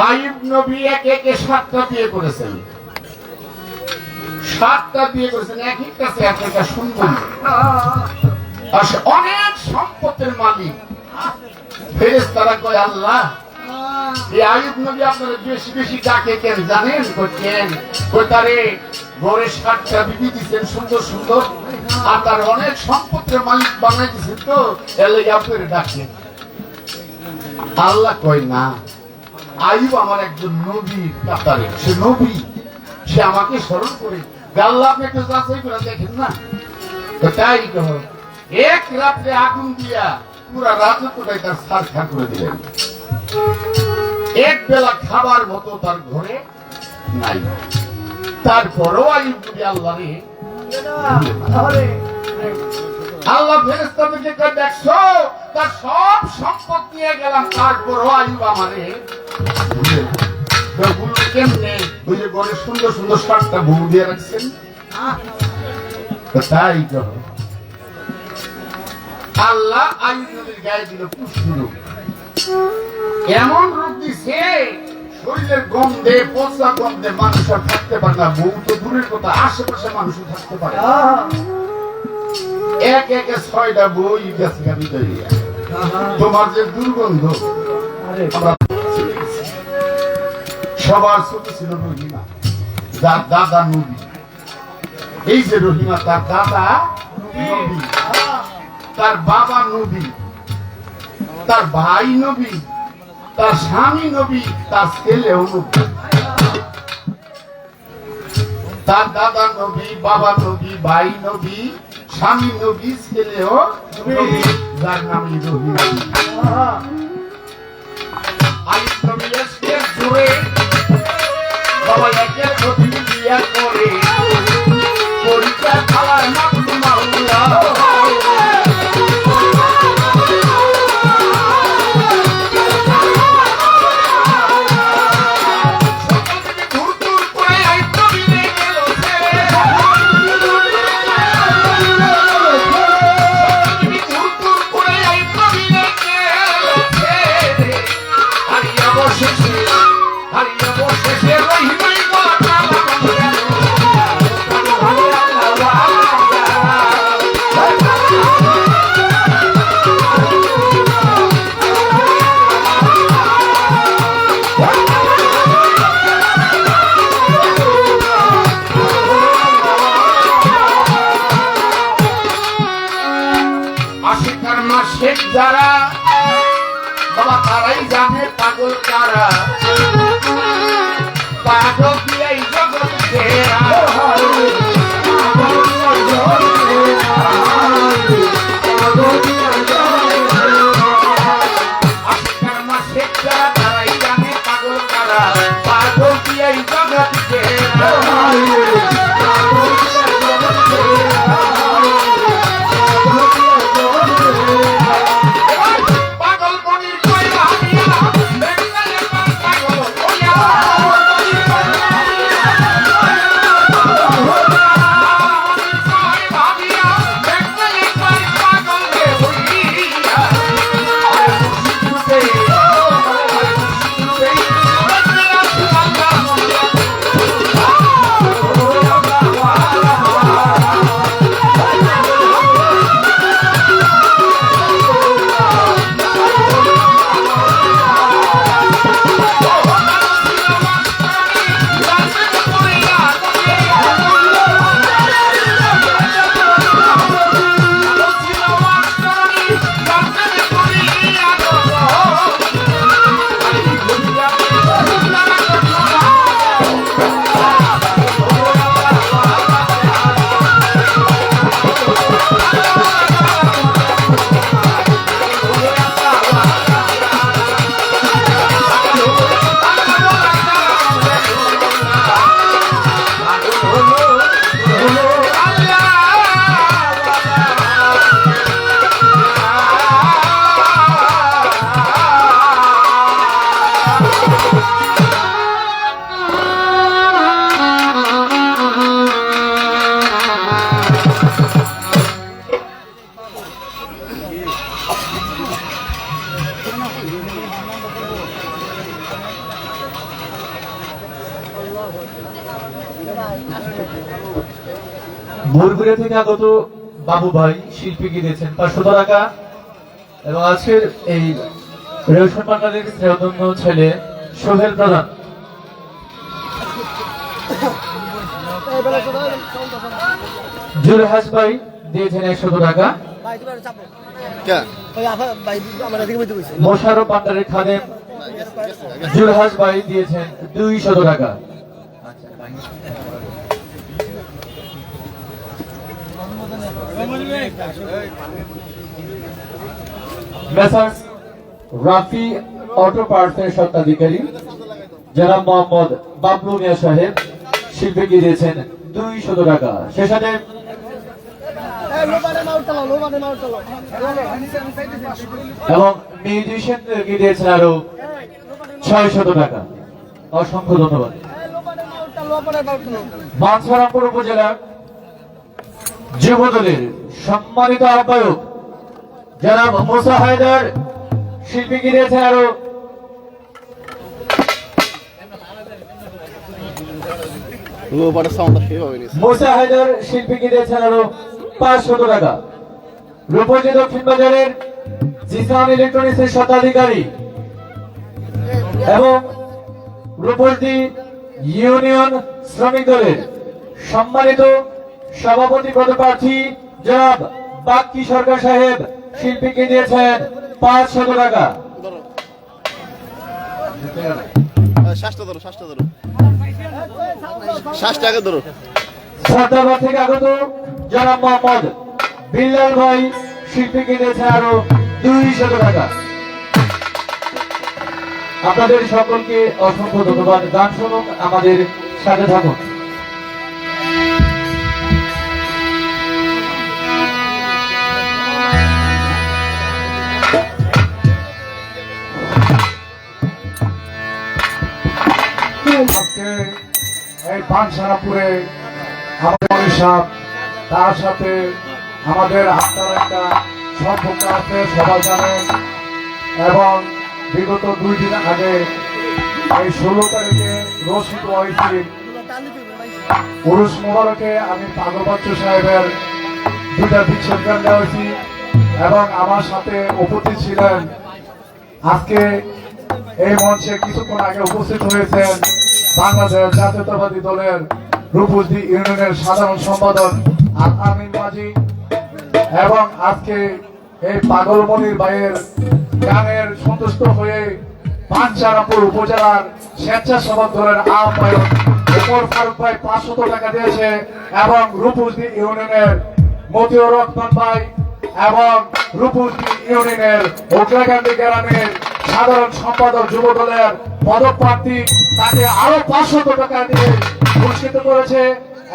E: আইব নবী একে একে 7টা বিয়ে করেছেন, 7টা বিয়ে করেছেন, এক এক কাছে এক একটা সুন্দর আর অনেক সম্পদের মালিক। ফেরেশতারা কয় আল্লাহ এই আইব নবী আপনারা বেশি বেশি ডাকে কেন জানেন? কেন তারে ঘরে 7টা বিবি দিচ্ছেন সুন্দর সুন্দর, আর তার অনেক সম্পদের মালিক বানাই দিচ্ছেন, তো এলে আপনার ডাকে। আল্লাহ কয় না, আইব আমার একজন নবী কাতারে, সে নবী, সে আমাকে স্মরণ করে। আল্লাহ আপনি একটু যাচাই করে দেখেন না। তো তাই এক রাত্রে আগুন দিয়া পুরা রাজত্বটাই তার ছারখার করে দিলেন। এক বেলা খাবার মতো তার ঘরে নাই, তারপরেও আইব নবী আল্লাহ ফেরেশতাদেরকে কয় দেখছো তার সব সম্পদ নিয়ে গেলাম, তারপরও আইব আমারে কেমনে ওই যে ঘরে সুন্দর সুন্দর 7টা বউ দিয়ে রাখছেন। তাই আল্লাহ আইব নবীর গায়ে দিল পুষ্টি রোগ, এমন রোগ দিছে শরীরের গন্ধে, পচা গন্ধে মানুষ আর থাকতে পারে না। বউ তো দূরের কথা, আশেপাশে মানুষ থাকতে পারে। এক একে 6টা বই গেছে ভিতরে। তোমার যে দুর্গন্ধ, সবার ছোট ছিল রহিমা, যার দাদা নবী। এই যে রহিমা, তার দাদা নবী, তার বাবা নবী, তার ভাই নবী, তার স্বামী নবী, তার ছেলেও নবী। তার দাদা নবী, বাবা নবী, ভাই নবী, স্বামী নবী, ছেলেও নবী, যার নাম রহিমা। আইব নবী এসকে জোরে বাবা একের অতিথি বিয়া করে পরিচয় ভালায় মাহমুদ মাওলা যারা বাবা তারাই জানে পাগল কারা, পাগল দিয়াই জগৎ সেরা। আশিকার মাসে যারা তারাই জানে পাগল কারা, পাগল দিয়াই জগৎ সেরা।
A: মুরগুড়িয়া থেকে আগত বাবু ভাই শিল্পীকে দিয়েছেন 500 টাকা এবং আজকের এই রেশন বাংলাদেশ শ্রেয়ধন্য ছেলে সোহেল প্রধান জুলহাস ভাই দিয়েছেন 100 টাকা। মোশারফ পান্ডারের খাদেম জুলহাস ভাই দিয়েছেন 200 টাকা। মেসার্স রাফি অটো পার্টসের স্বত্বাধিকারী জনাব মোহাম্মদ বাবলু মিয়া সাহেব শিল্পীকে দিয়েছেন 200 টাকা। সে সাথে এবং মিউজিশিয়ানদেরকে দিয়েছেন আরো 600 টাকা। অসংখ্য ধন্যবাদ। বাঞ্ছারামপুর উপজেলার যুবদলের সম্মানিত আহ্বায়ক জনাব মুসা হায়দার শিল্পীকে দিয়েছেন আরো মুসা হায়দার শিল্পীকে দিয়েছেন আরো 500 টাকা। রূপসী দক্ষিণ বাজারের জিসান ইলেকট্রনিক্সের স্বত্বাধিকারী এবং রূপসী ইউনিয়ন শ্রমিক দলের সম্মানিত সভাপতি পদপ্রার্থী জনাব বাক্কি সরকার সাহেব শিল্পীকে দিয়েছেন 500 টাকা। সর্দারবাদ থেকে আগত জনাব মোহাম্মদ বিল্লাল ভাই শিল্পীকে দিয়েছেন আরো 200 টাকা। আপনাদের সকলকে অসংখ্য ধন্যবাদ। গান শুনুন, আমাদের সাথে থাকুন।
B: আজকে এই পানসারাপুরে আমাদের সাথে তার সাথে আমাদের আপনার একটা সম্পর্ক আছে, সবাই জানেন। এবং বিগত 2 দিন আগে এই 16 তারিখে রশিদ ওয়াইসি উরুস মোবারকে আমি পাগল বাচ্চু সাহেবের 2টা বিচ্ছেদ গান দেওয়াছি এবং আমার সাথে উপস্থিত ছিলেন। আজকে এই মঞ্চে কিছুক্ষণ আগে উপস্থিত হয়েছেন বাংলাদেশ জাতীয়তাবাদী দলের রূপসী ইউনিয়নের সাধারণ সম্পাদক আমিন মাঝি এবং আজকে এই পাগলমণির ভাইয়ের গানের সন্তুষ্ট হয়ে পাঞ্চারামপুর উপজেলার স্বেচ্ছাসেবক দলের আহ্বায়ক ওমর ফারুক ভাই 500 টাকা দিয়েছে এবং রূপসী ইউনিয়নের মতিউর রহমান ভাই এবং রূপসী ইউনিয়নের ওকলাকান্দি গ্রামের সাধারণ সম্পাদক যুব দলের পদপ্রার্থী তাকে আরো 500 টাকা দিয়ে পুরস্কৃত করেছে।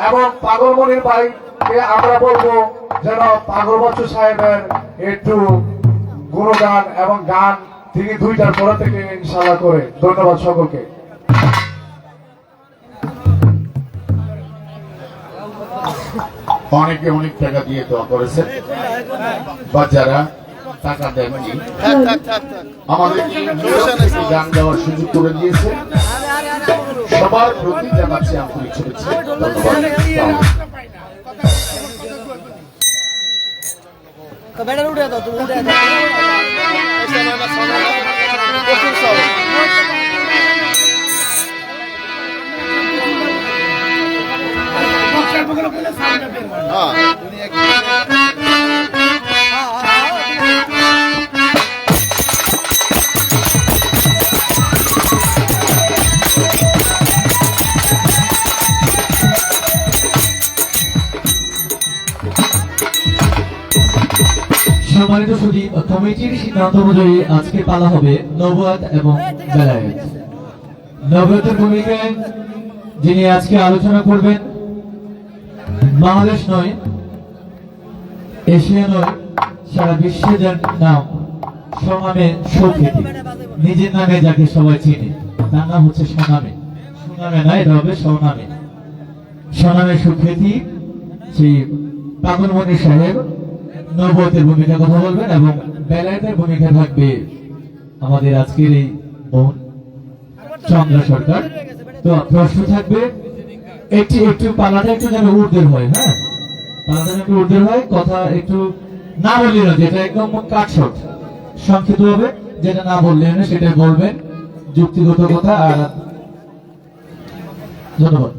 B: এবং পাগলমণির ভাইকে আমরা বলবো যেন পাগল বাচ্চু সাহেবের একটু গুণগান এবং গান তিনি 2টার পর থেকে ইনশাআল্লাহ করে। ধন্যবাদ সকলকে।
E: অনেকে অনেক টাকা দিয়ে দোয়া করেছেন বা যারা টাকা দেননি আমাদের গান দেওয়ার সুযোগ করে দিয়েছে। সবার প্রতি জানাচ্ছি আন্তরিক শুভেচ্ছা,
A: সম্মানিত সুধী, কমিটির সিদ্ধান্ত অনুযায়ী আজকে পালা হবে নবুয়াত এবং বেলায়েত। নবুয়াতের ভূমিকায় যিনি আজকে আলোচনা করবেন বাংলাদেশ নয়, এশিয়া নয়, সারা বিশ্বে যার নাম সোনামে সুখ্যাতি, নিজের নামে যাকে সবাই চিনে তার নাম হচ্ছে সোনামে। সোনামে নয়, এটা হবে সোনামে। সোনামে সুখ্যাতি সেই পাগলমণি সাহেব নবুয়াতের ভূমিকা কথা বলবেন এবং বেলায়েতের ভূমিকা থাকবে আমাদের আজকের এই বোন চন্দ্রা সরকার। তো প্রশ্ন থাকবে একটু একটু পালাটা একটু যেন উর্ধের হয়, হ্যাঁ পালাটা যেন একটু উর্ধের হয়, কথা একটু না বললে না, যেটা একদম কাটছট সংক্ষিপ্ত হবে, যেটা না বললে না সেটাই বলবেন, যুক্তিগত কথা। আর ধন্যবাদ।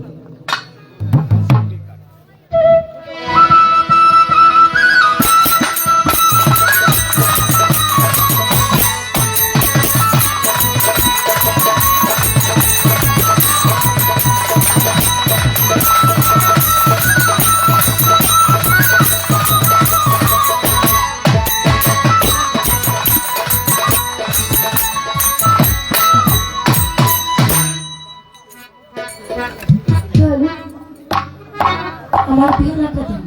C: আমার বিহালাটা দিন।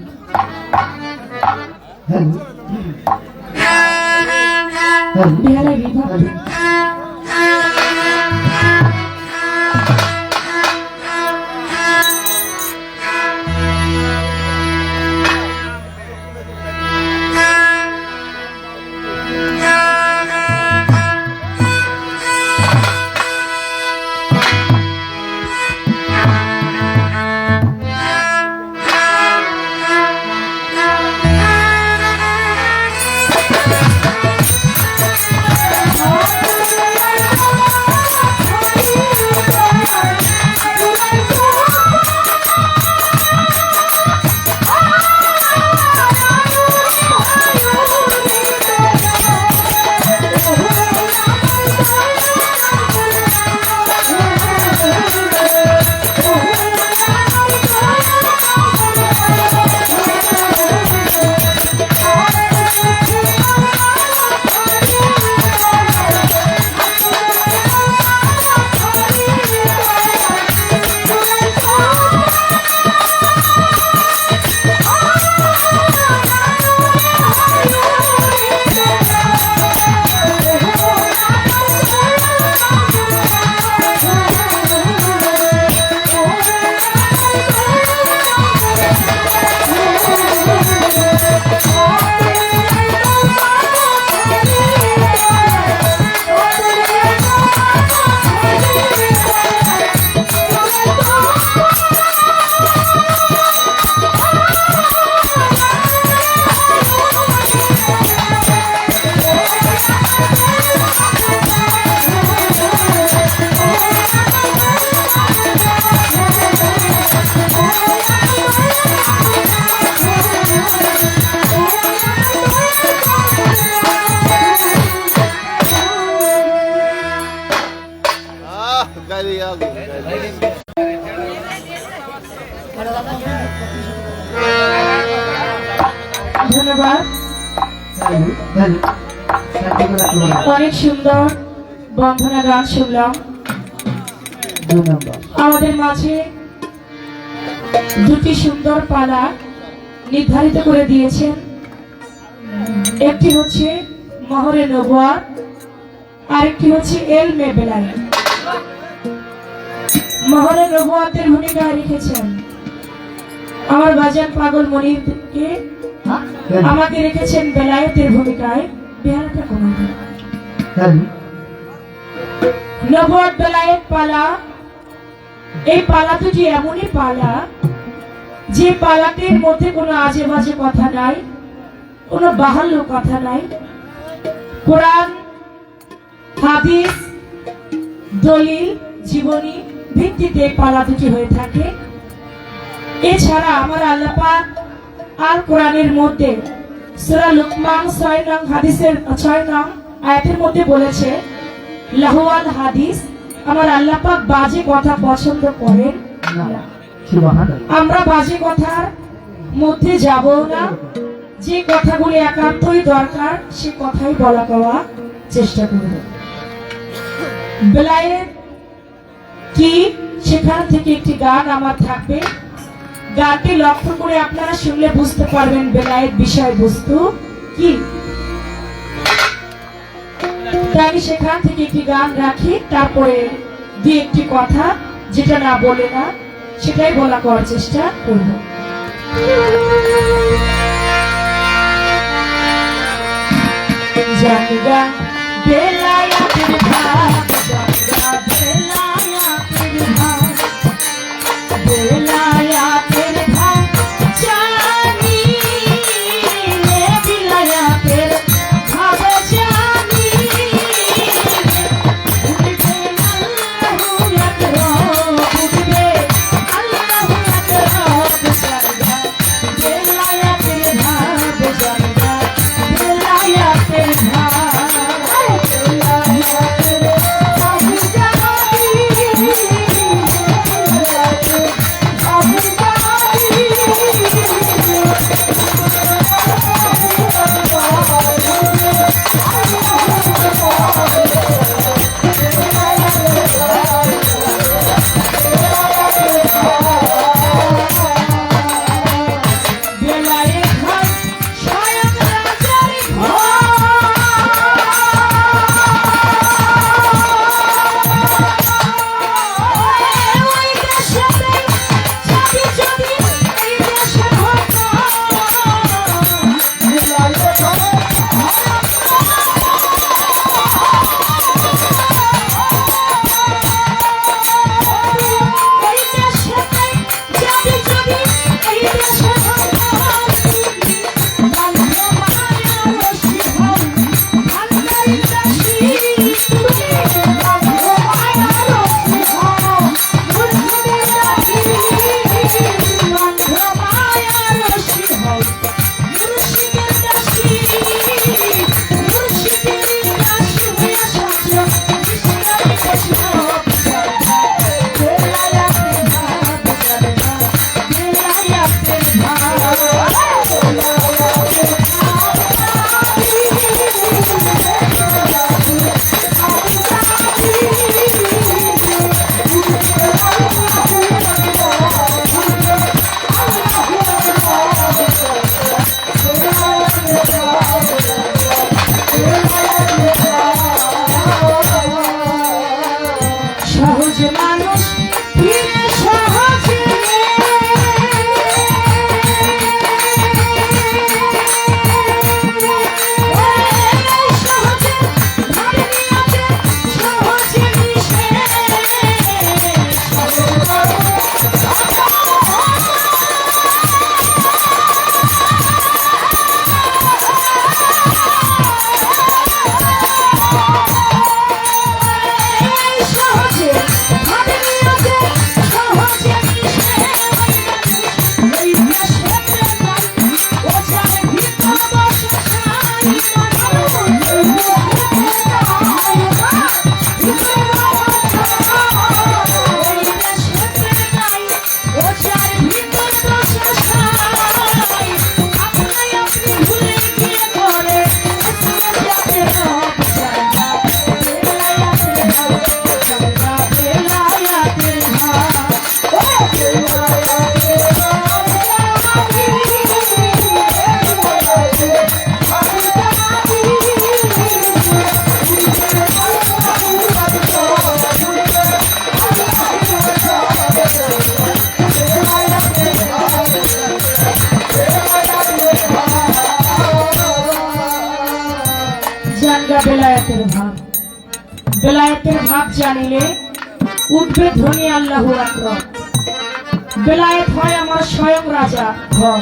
C: বিহালায় বিভাগ দিন। ধন্যবাদ। অনেক সুন্দর বন্ধনা গান শুনলাম। আমাদের মাঝে দুটি সুন্দর পালা নির্ধারিত করে দিয়েছেন। একটি হচ্ছে মহরে নবুয়াত, আরেকটি হচ্ছে এলমে বেলায়েত। মহরে নবুয়াতের ভূমিকা রেখেছেন আমার বাজান পাগল মনিরকে, আমাকে রেখেছেন বেলায়েতের ভূমিকায়। বেহালাটা কমাবে। নবুয়াত বেলায়েত পালা, এই পালা দুটি এমনই পালা যে পালাটির মধ্যে কোনো আজে বাজে কথা নাই, কোনো বাহাল্য কথা নাই। কোরআন, হাদিস, দলিল, জীবনী ভিত্তিতে এই পালা দুটি হয়ে থাকে। এছাড়া আমার আল্লাহ পাক আর কোরআনের মধ্যে সূরা লুকমান 6 নং হাদিসের 6 নং আয়াতের মধ্যে বলেছে লাহওয়াল হাদিস, আমার আল্লাহ পাক বাজে কথা পছন্দ করেন না। আমরা বাজে কথার মধ্যে যাব না, যে কথাগুলি একান্তই দরকার সে কথাই বলা কওয়া চেষ্টা করব। বেলায়েত কি সেখান থেকে একটি গান আমার থাকবে, গানটি লক্ষ্য করে আপনারা শুনলে বুঝতে পারবেন বেলায়েত বিষয়বস্তু কি। তাই আমি সেখান থেকে একটি গান রাখি, তারপরে দুই একটি কথা যেটা না বলে না সেটাই বলা করার চেষ্টা করব। জানগা বেলায়েতের ভাগ, জানগা বেলায়েতের ভাগ, বেলা যে মানুষ ফিরে সহজে বেলায়েতের ভাব, বেলায়েতের ভাব জানিলে উঠবে ধ্বনি আল্লাহু আকবার। বেলায়েত হয় আমার স্বয়ং রাজা ঘর,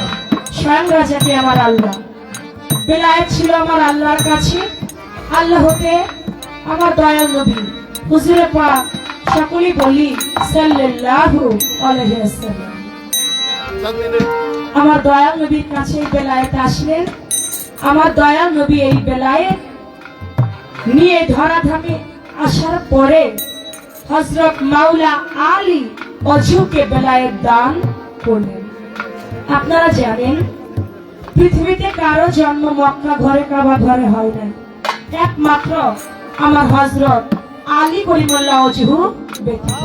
C: স্বয়ং রাজাকে আমার আল্লাহ। বেলায়েত ছিল আমার আল্লাহর কাছে, আল্লাহ হতে আমার দয়াল নবী হুজুরে পাক সকলেই বলি সাল্লাল্লাহু আলাইহি ওয়াসাল্লাম। আমার দয়াল নবীর কাছে বেলায়েত আসলেন। আমার দয়াল নবী এই বেলায়েত নিয়ে ধরাধামে আসার পরে হযরত মাওলা আলী অজুকে বেলায়েত দান করলেন। আপনারা জানেন পৃথিবীতে কারো জন্ম মক্কা ঘরে কাবা ঘরে হয় নাই, একমাত্র আমার হযরত আলী করিমুল্লাহ অজহু ব্যতীত।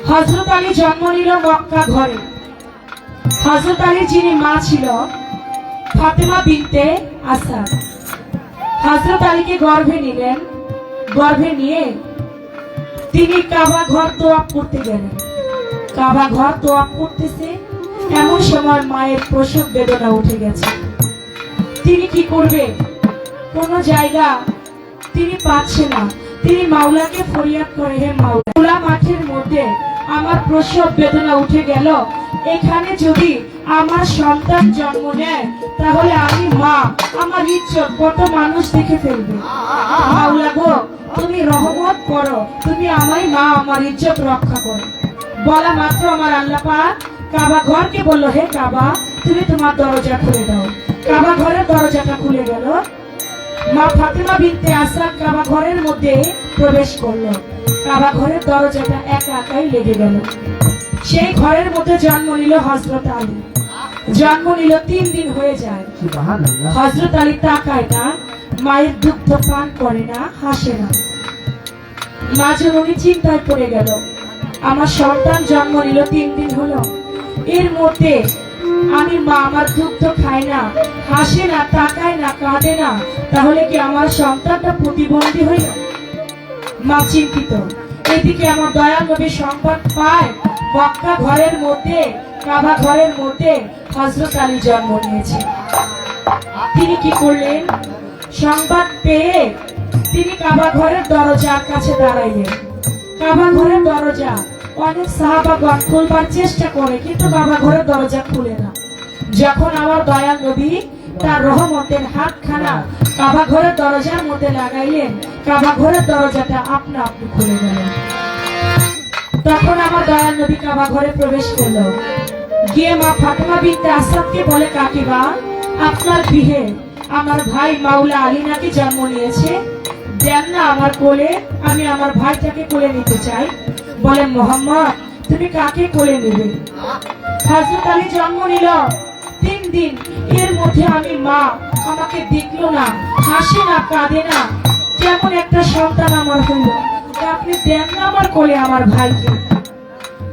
C: হযরত আলী জন্ম নিল মক্কা ঘরে। হযরত আলী যিনি মা ছিল ফাতেমা বিনতে আসাদ, হযরত আলীকে গর্ভে নিলেন। গর্ভে নিয়ে তিনি কাবা ঘর তোয়াফ করতে গেলেন। কাবা ঘর তোয়াফ করতেছে, এমন সময় মায়ের প্রসব বেদনা উঠে গেছে। তিনি কি করবে, কোন জায়গা তিনি পাচ্ছে না। তিনি মাওলাকে ফরিয়াদ করে, হে মাওলা, মাঠের মধ্যে আমার প্রসব বেদনা উঠে গেল, এখানে যদি আমার সন্তান জন্ম নেয় তাহলে আমি মা, আমার ইজ্জত কত মানুষ দেখে ফেলবে। মাওলা গো, তুমি রহমত করো, তুমি আমায় মা, আমার ইজ্জত রক্ষা করো। বলা মাত্র আমার আল্লাহ পাক কাবা ঘরকে বলল, হে কাবা, তুমি তোমার দরজা খুলে দাও। কাবা ঘরের দরজাটা খুলে গেল। মা ফাতেমা বিনতে আসাদ কাবা ঘরের মধ্যে প্রবেশ করলো। কাবা ঘরের দরজাটা একা একাই লেগে গেল। সেই ঘরের মধ্যে জন্ম নিল হযরত আলী। জন্ম নিল 3 দিন হয়ে যায়। হযরত আলী তাকায় না, মায়ের দুগ্ধ পান করে না, হাসে না। মা জননী চিন্তায় পড়ে গেল, আমার সন্তান জন্ম নিল 3 দিন হলো, এর মধ্যে আমি মা আমার দুগ্ধ খাই না, হাসে না, তাকায় না, কাঁদে না, তাহলে কি আমার সন্তানটা প্রতিবন্ধী হইল? মা চিন্তিত। এদিকে আমার দয়াল নবী সংবাদ পায় মক্কা ঘরের মধ্যে, কাবা ঘরের মধ্যে হযরত আলী জন্ম নিয়েছে। তিনি কি করলেন, সংবাদ পেয়ে তিনি কাবা ঘরের দরজার কাছে দাঁড়াইলেন। কাবা ঘরের দরজা অনেক সাহাবাগণ খুলবার চেষ্টা করে, কিন্তু কাবা ঘরের দরজা খুলে না। যখন আমার দয়াল নবী তার রহমতের হাতখানা কাবা ঘরের দরজার মধ্যে লাগাইলেন, কাবা ঘরের দরজাটা আপনা আপনি খুলে গেল। তখন আমার দয়াল নবী কাবা ঘরে প্রবেশ করলো। গিয়ে মা ফাতেমা বিনতে আসাদকে বলে, কাকিবা, আপনার গৃহে আমার ভাই মাওলা আলী নাকি জন্ম নিয়েছে, দেন না আমার কোলে, আমি আমার ভাইটাকে কোলে নিতে চাই। বলে, মোহাম্মদ, তুমি কাকে কোলে নেবে? হযরত আলী জন্ম নিল 3 দিন, এর মধ্যে আমি মা, আমাকে দেখলো না, হাসে না, কাঁদে না, কেমন একটা সন্তান আমার হইল। আপনি দেন না আমার কোলে আমার ভাইকে,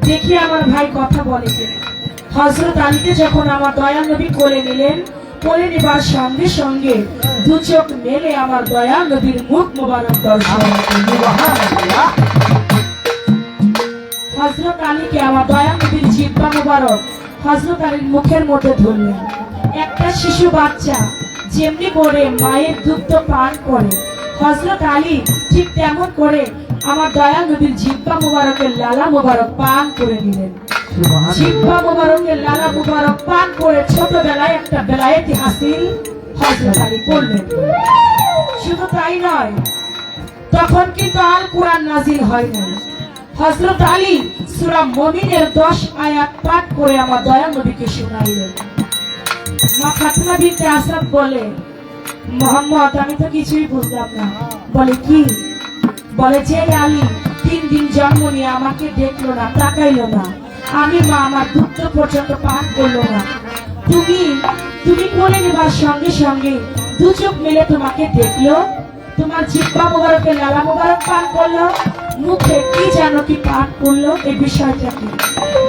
C: দেখি আমার ভাই কথা বলে কিনা। হযরত আলীকে যখন আমার দয়াল নবী কোলে নিলেন, কোলে নেবার সঙ্গে সঙ্গে 2 চোখ মেলে আমার দয়াল নবীর মুখ মোবারক দর্শন। দয়াল নবীর জিহ্বা মোবারক হযরত আলীর মুখের মধ্যে ধরলেন। একটা শিশু বাচ্চা যেমনি করে মায়ের দুগ্ধ পান করে, হযরত আলী ঠিক তেমন করে আমার দয়াল নবীর জিহ্বা মোবারকের লালা মোবারক পান করে নিলেন। জিহ্বা মোবারকের লালা মোবারক পান করে ছোটবেলায় একটা বেলায়েতি হাসিল হযরত আলী করলেন। শুধু তাই নয়, তখন কিন্তু আল কোরআন নাজিল হয় নাই। হযরত আলী সূরা মুমিনের 10 আয়াত পাঠ করে আমার দয়াল নবীকে শোনাইলেন। মা ফাতেমা বিনতে আসাদ বলে, মোহাম্মদ আমি তো কিছুই বুঝলাম না। বলে কি? বলে যে আলী 3 দিন জন্ম নিয়ে আমাকে দেখলো না, তাকাইলো না, আমি মা আমার দুধ পর্যন্ত পান করলো না, তুমি কোলে নেবার সঙ্গে সঙ্গে দু চোখ মেলে তোমাকে দেখলো, তোমার জিহ্বা মোবারকের লালা মোবারক পান করলো, মুখে কি জানো কি পান করলো, এই বিষয়টা কি?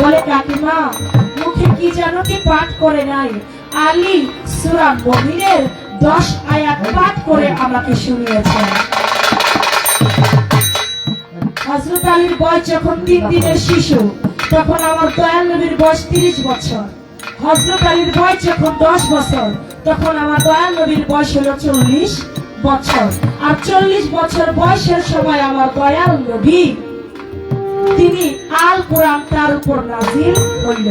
C: বলে কাকিমা মুখে কি জানো কি পাঠ করে নাই, আলী সূরা মুমিনের 10 আয়াত পাঠ করে আমাকে শুনিয়েছেন। হযরত আলীর বয়স যখন 3 দিনের শিশু, তখন আমার দয়াল নবীর বয়স 30 বছর। হযরত আলীর বয়স যখন 10 বছর, তখন আমার দয়াল নবীর বয়স হলো 40 বছর। আর 40 বছর বয়সের সময় আমার দয়াল নবী তিনি আল কোরআন তার উপর নাজিল হইল।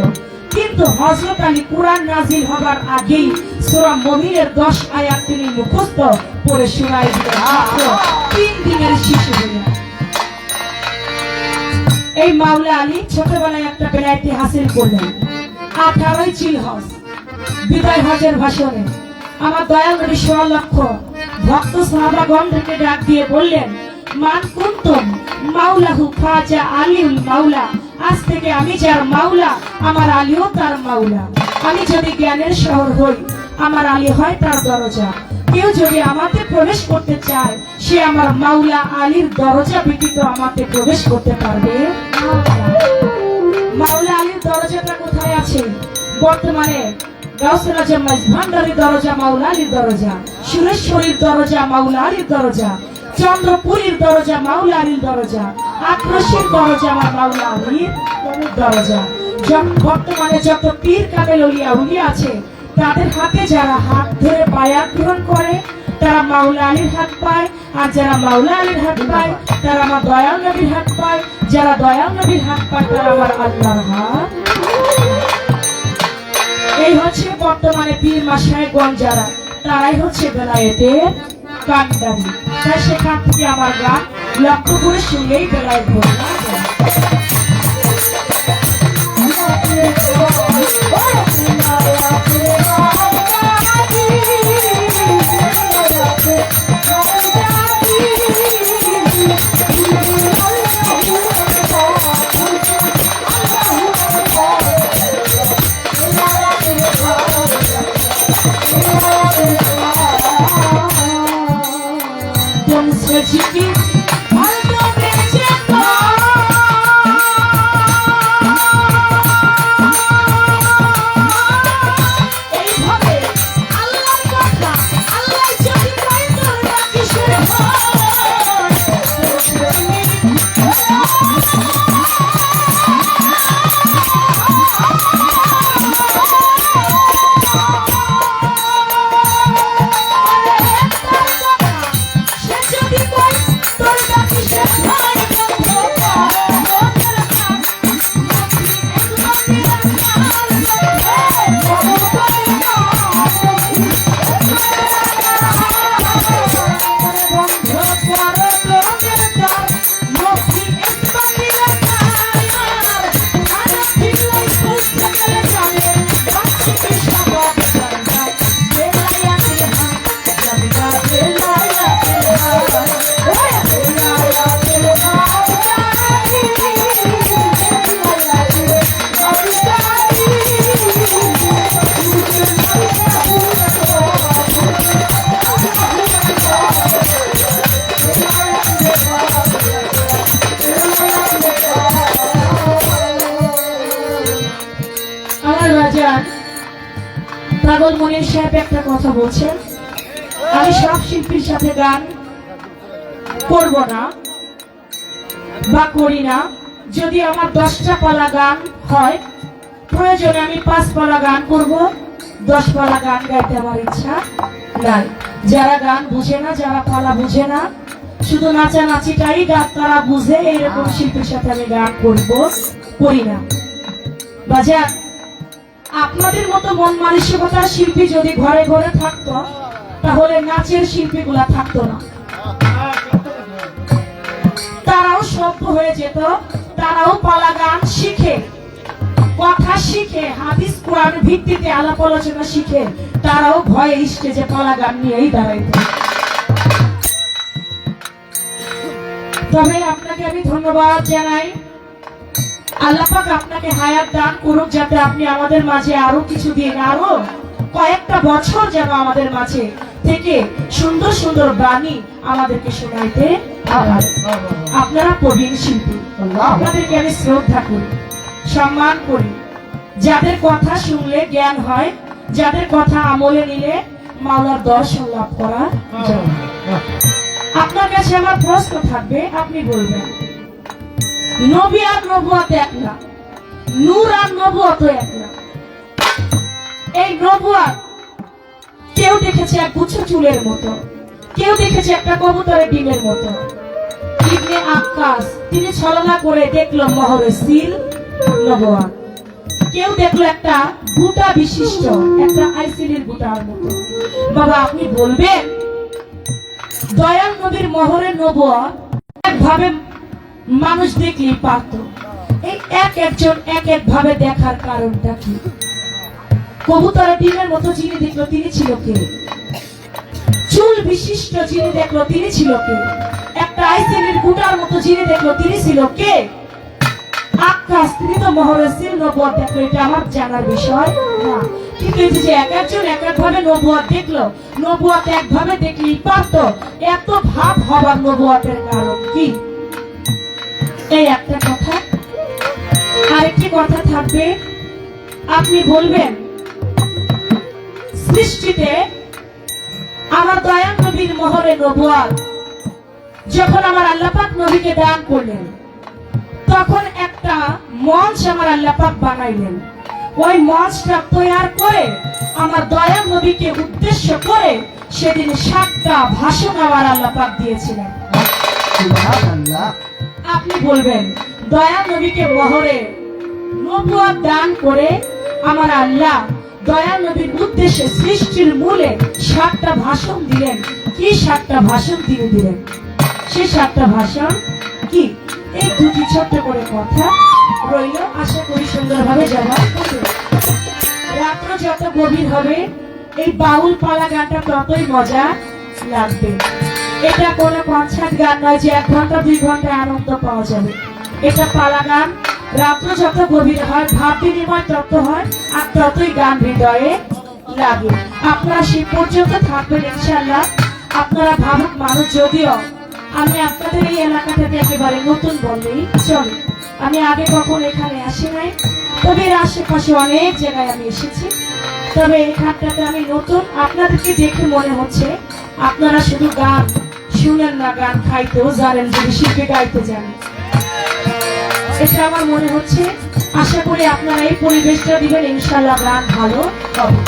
C: কিন্তু হযরত আলী কোরআন নাজিল হবার আগেই সূরা মুমিনের 10 আয়াত তিনি মুখস্থ পড়ে শোনাই দিলেন। 3 দিনের শিশু হইল। এই মাওলা আলী ছোটবেলায় একটা বেলায়েতি হাসিল করলেন। 18ই জিলহজ বিদায় হজের ভাষণে আমার দয়াল নবী 16 লক্ষ ভক্ত সাহাবাগণকে ডাক দিয়ে বললেন, মান কুনতুম মাওলাহু খাজা আলীউল মাওলা, আজ থেকে আমি যার মাওলা আমার আলীও তার মাওলা। আমি যদি জ্ঞানের শহর হই, আমার আলী হয় তার দরজা। কেউ যদি আমাতে প্রবেশ করতে চায়, সে আমার মাওলা আলীর দরজা ব্যতীত আমাতে প্রবেশ করতে পারবে না। মাওলা আলীর দরজাটা কোথায় আছে? বর্তমানে গাউসুল আজম ভান্ডারীর দরজা মাওলা আলীর দরজা, সুরেশ্বরীর দরজা মাওলা আলীর দরজা, চন্দ্রপুরীর দরজা মাওলা আলীর দরজা, আক্রোশের দরজা আমার মাওলা আলীর দরজা। বর্তমানে যত পীর কামেল ওলিয়া উলিয়া আছে, তাদের হাতে যারা হাত ধরে বায়াত গ্রহণ করে, তারা মাওলা আলীর হাত পায়। আর যারা মাওলা আলীর হাত পায়, তারা আমার দয়াল নবীর হাত পায়। যারা দয়াল নবীর হাত পায়, তারা আমার আল্লাহর হাত। এই হচ্ছে বর্তমানে পীর মাশায়েখগণ যারা, তারাই হচ্ছে বেলায়েতের কান্ডারি। তাই সেখান থেকে আমার গান লক্ষ্য করে শুনলেই বেলায়েত বলতে পাগল মনির সাহেব একটা কথা বলছেন, আমি সব শিল্পীর সাথে গান করব না বা করি না, যদি আমার 10টা পালা গান হয়, প্রয়োজনে আমি 5 পালা গান করব, 10 পালা গান গাইতে আমার ইচ্ছা নাই। যারা গান বুঝে না, যারা পালা বুঝে না, শুধু নাচানাচিটাই গান তারা বুঝে, এইরকম শিল্পীর সাথে আমি গান করি না। বাজার আপনাদের মতো মন মানসিকতার শিল্পী যদি ঘরে ঘরে থাকতো, তাহলে নাচের শিল্পীগুলা থাকতো না। তারাও সভ্য হয়ে যেত, তারাও পালা গান শিখে, কথা শিখে, হাদিস কোরআনের ভিত্তিতে আলাপ আলোচনা শিখে, তারাও ভয়ে স্টেজে পালা গান নিয়েই দাঁড়াইত। তবে আপনাকে আমি ধন্যবাদ জানাই। আল্লাহ পাক আপনাকে হায়াত দান করুক, যাতে আপনি আমাদের মাঝে আরো কিছুদিন, আরো কয়েকটা বছর যেন আমাদের মাঝে থেকে সুন্দর সুন্দর বাণী আমাদেরকে শোনাইতে পারেন। আপনারা প্রবীণ শিল্পী, আপনাদেরকে আমি শ্রদ্ধা করি, সম্মান করি। যাদের কথা শুনলে জ্ঞান হয়, যাদের কথা আমলে নিলে মাওলার দর্শন লাভ করা যায়। আপনার কাছে আমার প্রশ্ন থাকবে, আপনি বলবেন নবী আর নবুয়ত এক না, নূর আর নবুয়ত এক না। এই নবুয়ত কেউ দেখেছে এক গুচ্ছ চুলের মতো, কেউ দেখেছে একটা কবুতরের ডিমের মতো। ইবনে আক্কাস তিনি ছলনা করে দেখলো মহরে সিল নবুয়ত। কেউ দেখলো একটা বুটা বিশিষ্ট, একটা আইসিলির বুটার মতো। বাবা আপনি বলবেন দয়াল নবীর মহরের নবুয়ত একভাবে মানুষ দেখলেই পারত, এই একজন এক এক ভাবে দেখার কারণটা কি? কবুতরের ডিমের মতো যিনি দেখলো তিনি ছিল কে? চুল বিশিষ্ট যিনি দেখলো তিনি ছিল কে? একটা আইসিলির বুটার মতো যিনি দেখলো তিনি ছিল কে? আক্কাস তিনি তো মহরে সিল নবুয়ত দেখলো, এটা আমার জানার বিষয় না। কিন্তু এই যে একজন এক এক ভাবে নবুয়ত দেখলো, নবুয়ত একভাবে দেখলেই পারত, এত ভাব হবার নবুয়তের কারণ কি? এই একটা কথা। আরেকটি কথা থাকবে, আপনি বলবেন সৃষ্টিতে আমার দয়াল নবীর মহরে নবুয়ত যখন আমার আল্লাহ পাক নবীকে দান করলেন, তখন একটা মঞ্চ আমার আল্লাহ পাক বানাইলেন। ওই মঞ্চটা তৈরি করে আমার দয়াল নবীকে উদ্দেশ্য করে সেদিন 7টা ভাষণ আমার আল্লাহ পাক দিয়েছিলেন। আপনি বলবেন দয়াল নবীকে মহরে নবুয়ত দান করে আমার আল্লাহ দয়াল নবীর উদ্দেশ্যে সৃষ্টির মূলে 7টা ভাষণ দিলেন। কি 7টা ভাষণ তিনি দিলেন? সেই 7টা ভাষণ কি? এই দুটি ছোট্ট করে কথা রইল, আশা করি সুন্দরভাবে জবাব করবে। রাত্র যত গভীর হবে, এই বাউল পালা গানটা ততই মজা লাগবে। এটা কোনো কনসার্ট গান নয় যে 1 ঘন্টা 2 ঘন্টা আনন্দ পাওয়া যাবে। এটা পালা গান। রাত্র যত গভীর হয়, ভাব বিনিময় তত হয়, আর ততই গান হৃদয়ে লাগে। আপনারা সে পর্যন্ত থাকবেন ইনশাআল্লাহ। আপনারা ভাবুক মানুষ, যদিও আমি আপনাদের এই এলাকাটাতে একেবারে নতুন বললেই চলে। আমি আগে কখন এখানে আসি নাই, তবে এর আশেপাশে অনেক জায়গায় আমি এসেছি। তবে এখানটাতে আমি নতুন। আপনাদেরকে দেখে মনে হচ্ছে আপনারা শুধু গান শুনেন না, গান খাইতেও জানেন, যদি শিল্পী গাইতে জানেন। এটা আমার মনে হচ্ছে। আশা করি আপনারা এই পরিবেশটা দিবেন, ইনশাআল্লাহ গান ভালো হবে।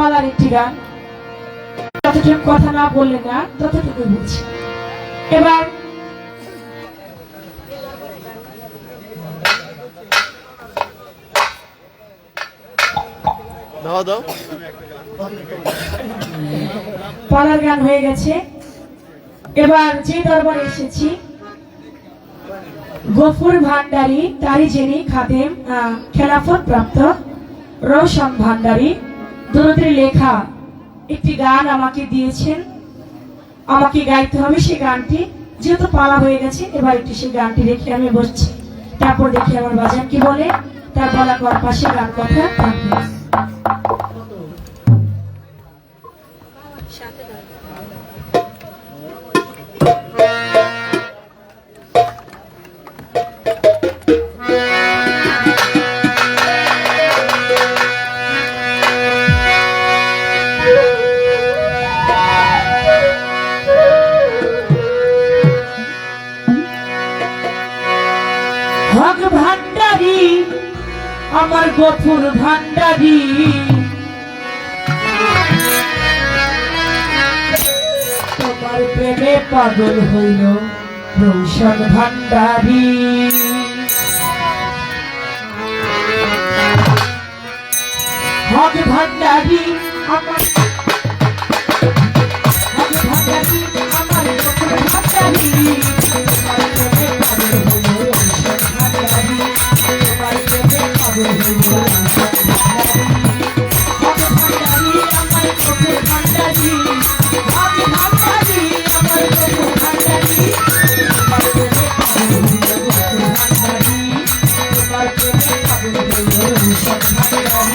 C: পালার একটি গান, যতটুকু কথা না বললে না ততটুকু বলছি। এবার
D: দাও দাও
C: পালার গান হয়ে গেছে। এবার যে দরবারে এসেছি, গফুর ভান্ডারী, তারই যিনি খাদেম খেলাফত প্রাপ্ত রওশন ভান্ডারী, দরদের লেখা একটি গান আমাকে দিয়েছেন, আমাকে গাইতে হবে সেই গানটি। যেহেতু পালা হয়ে গেছে, এবার একটু সেই গানটি রেখে আমি বসছি, তারপর দেখি আমার বাজান কি বলে, তার বলা কর পাশে গান কথা থাকবে। হক ভান্ডারী আমার গফুর ভান্ডারী, তোমার প্রেমে পাগল হইল রৌশন ভান্ডারী। হক ভান্ডারী আমার, হক ভান্ডারী আমার গফুর ভান্ডারী, তোমার প্রেমে পাগল হইল রৌশন ভান্ডারী, তোমার প্রেমে পাগল হইল রৌশন ভান্ডারী। হক ভান্ডারী আমার গফুর ভান্ডারী, হক ভান্ডারী আমার গফুর ভান্ডারী, তোমার প্রেমে পাগল হইল গফুর ভান্ডারী, তোমার প্রেমে পাগল হইল রৌশন ভান্ডারী।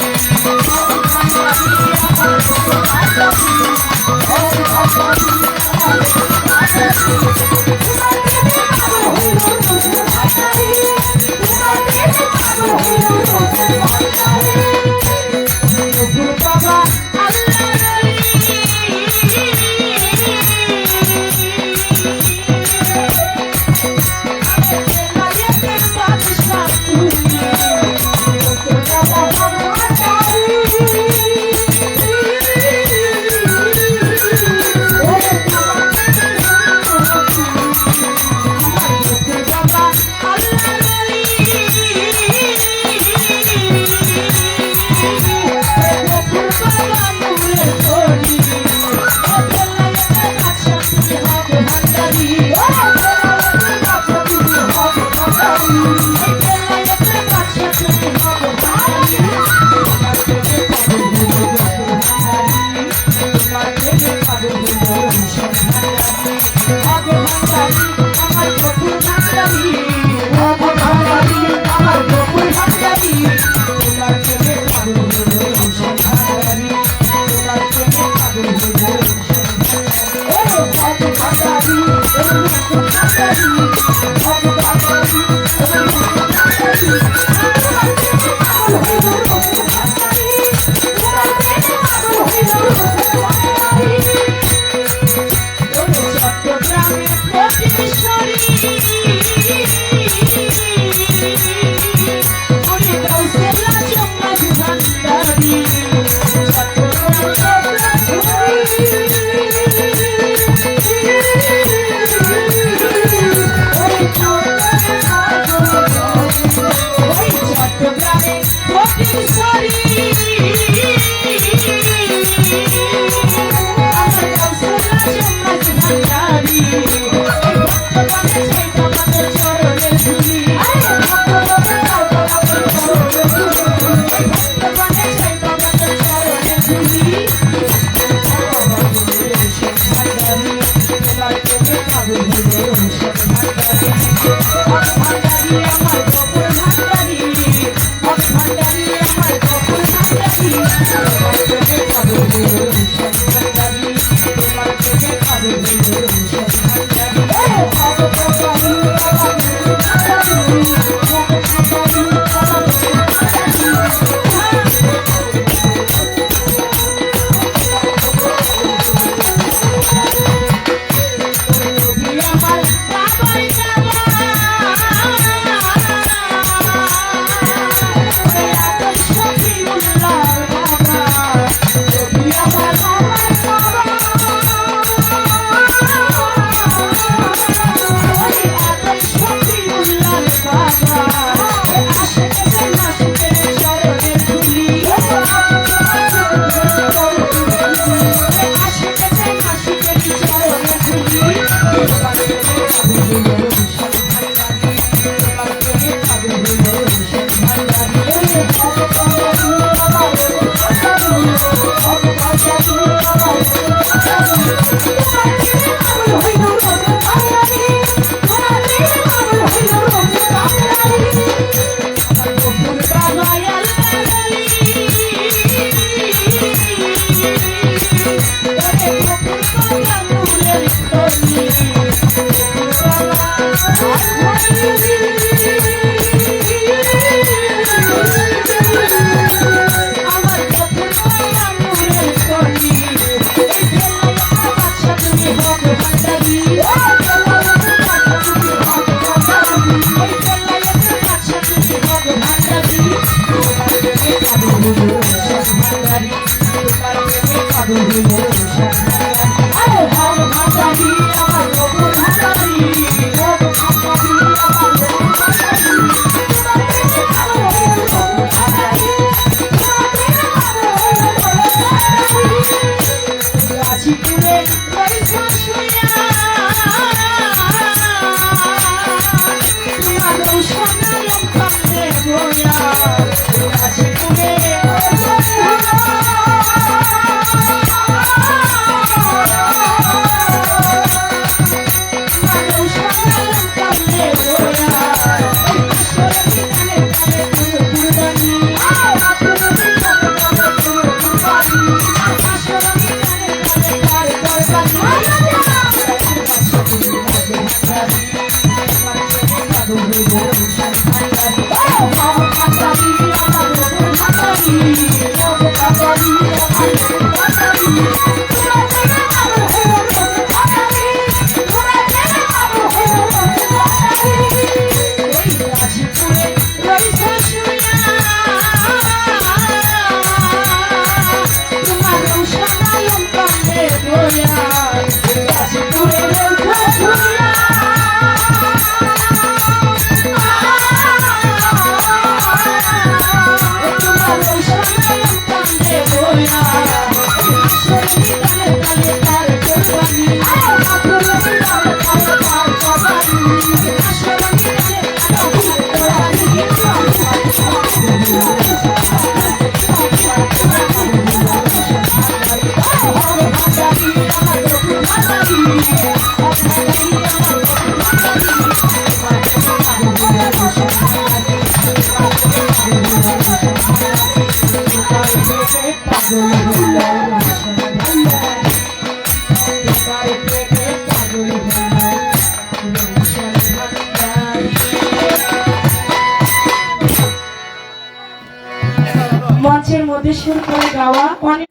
C: মঞ্চের মধ্যে সুর করে গাওয়া অনেক,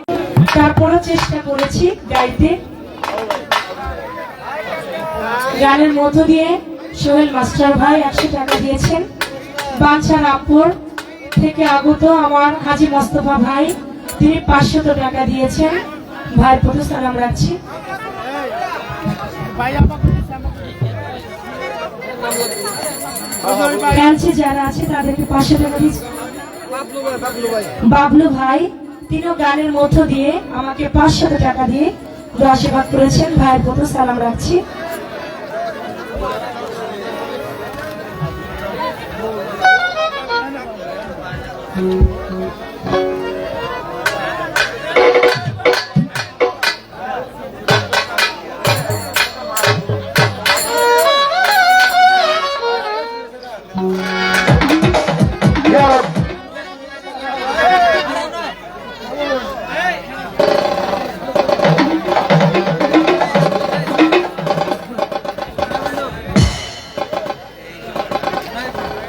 C: তারপরও চেষ্টা করেছি গাইতে। গানের মধ্য দিয়ে সোহেল মাস্টার ভাই 100 টাকা দিয়েছেন। বাঞ্ছারামপুর থেকে আগত আমার হাজী মোস্তফা ভাই, তিনি 500 টাকা দিয়েছেন। ভাইয়ের প্রতি সালাম রাখছি। ফ্যান্সি যারা আছে তাদেরকে 500 টাকা দিয়েছে। বাবলু ভাই, তিনিও গানের মধ্য দিয়ে আমাকে 500 টাকা দিয়ে আশীর্বাদ করেছেন। ভাইয়ের প্রতি সালাম রাখছি।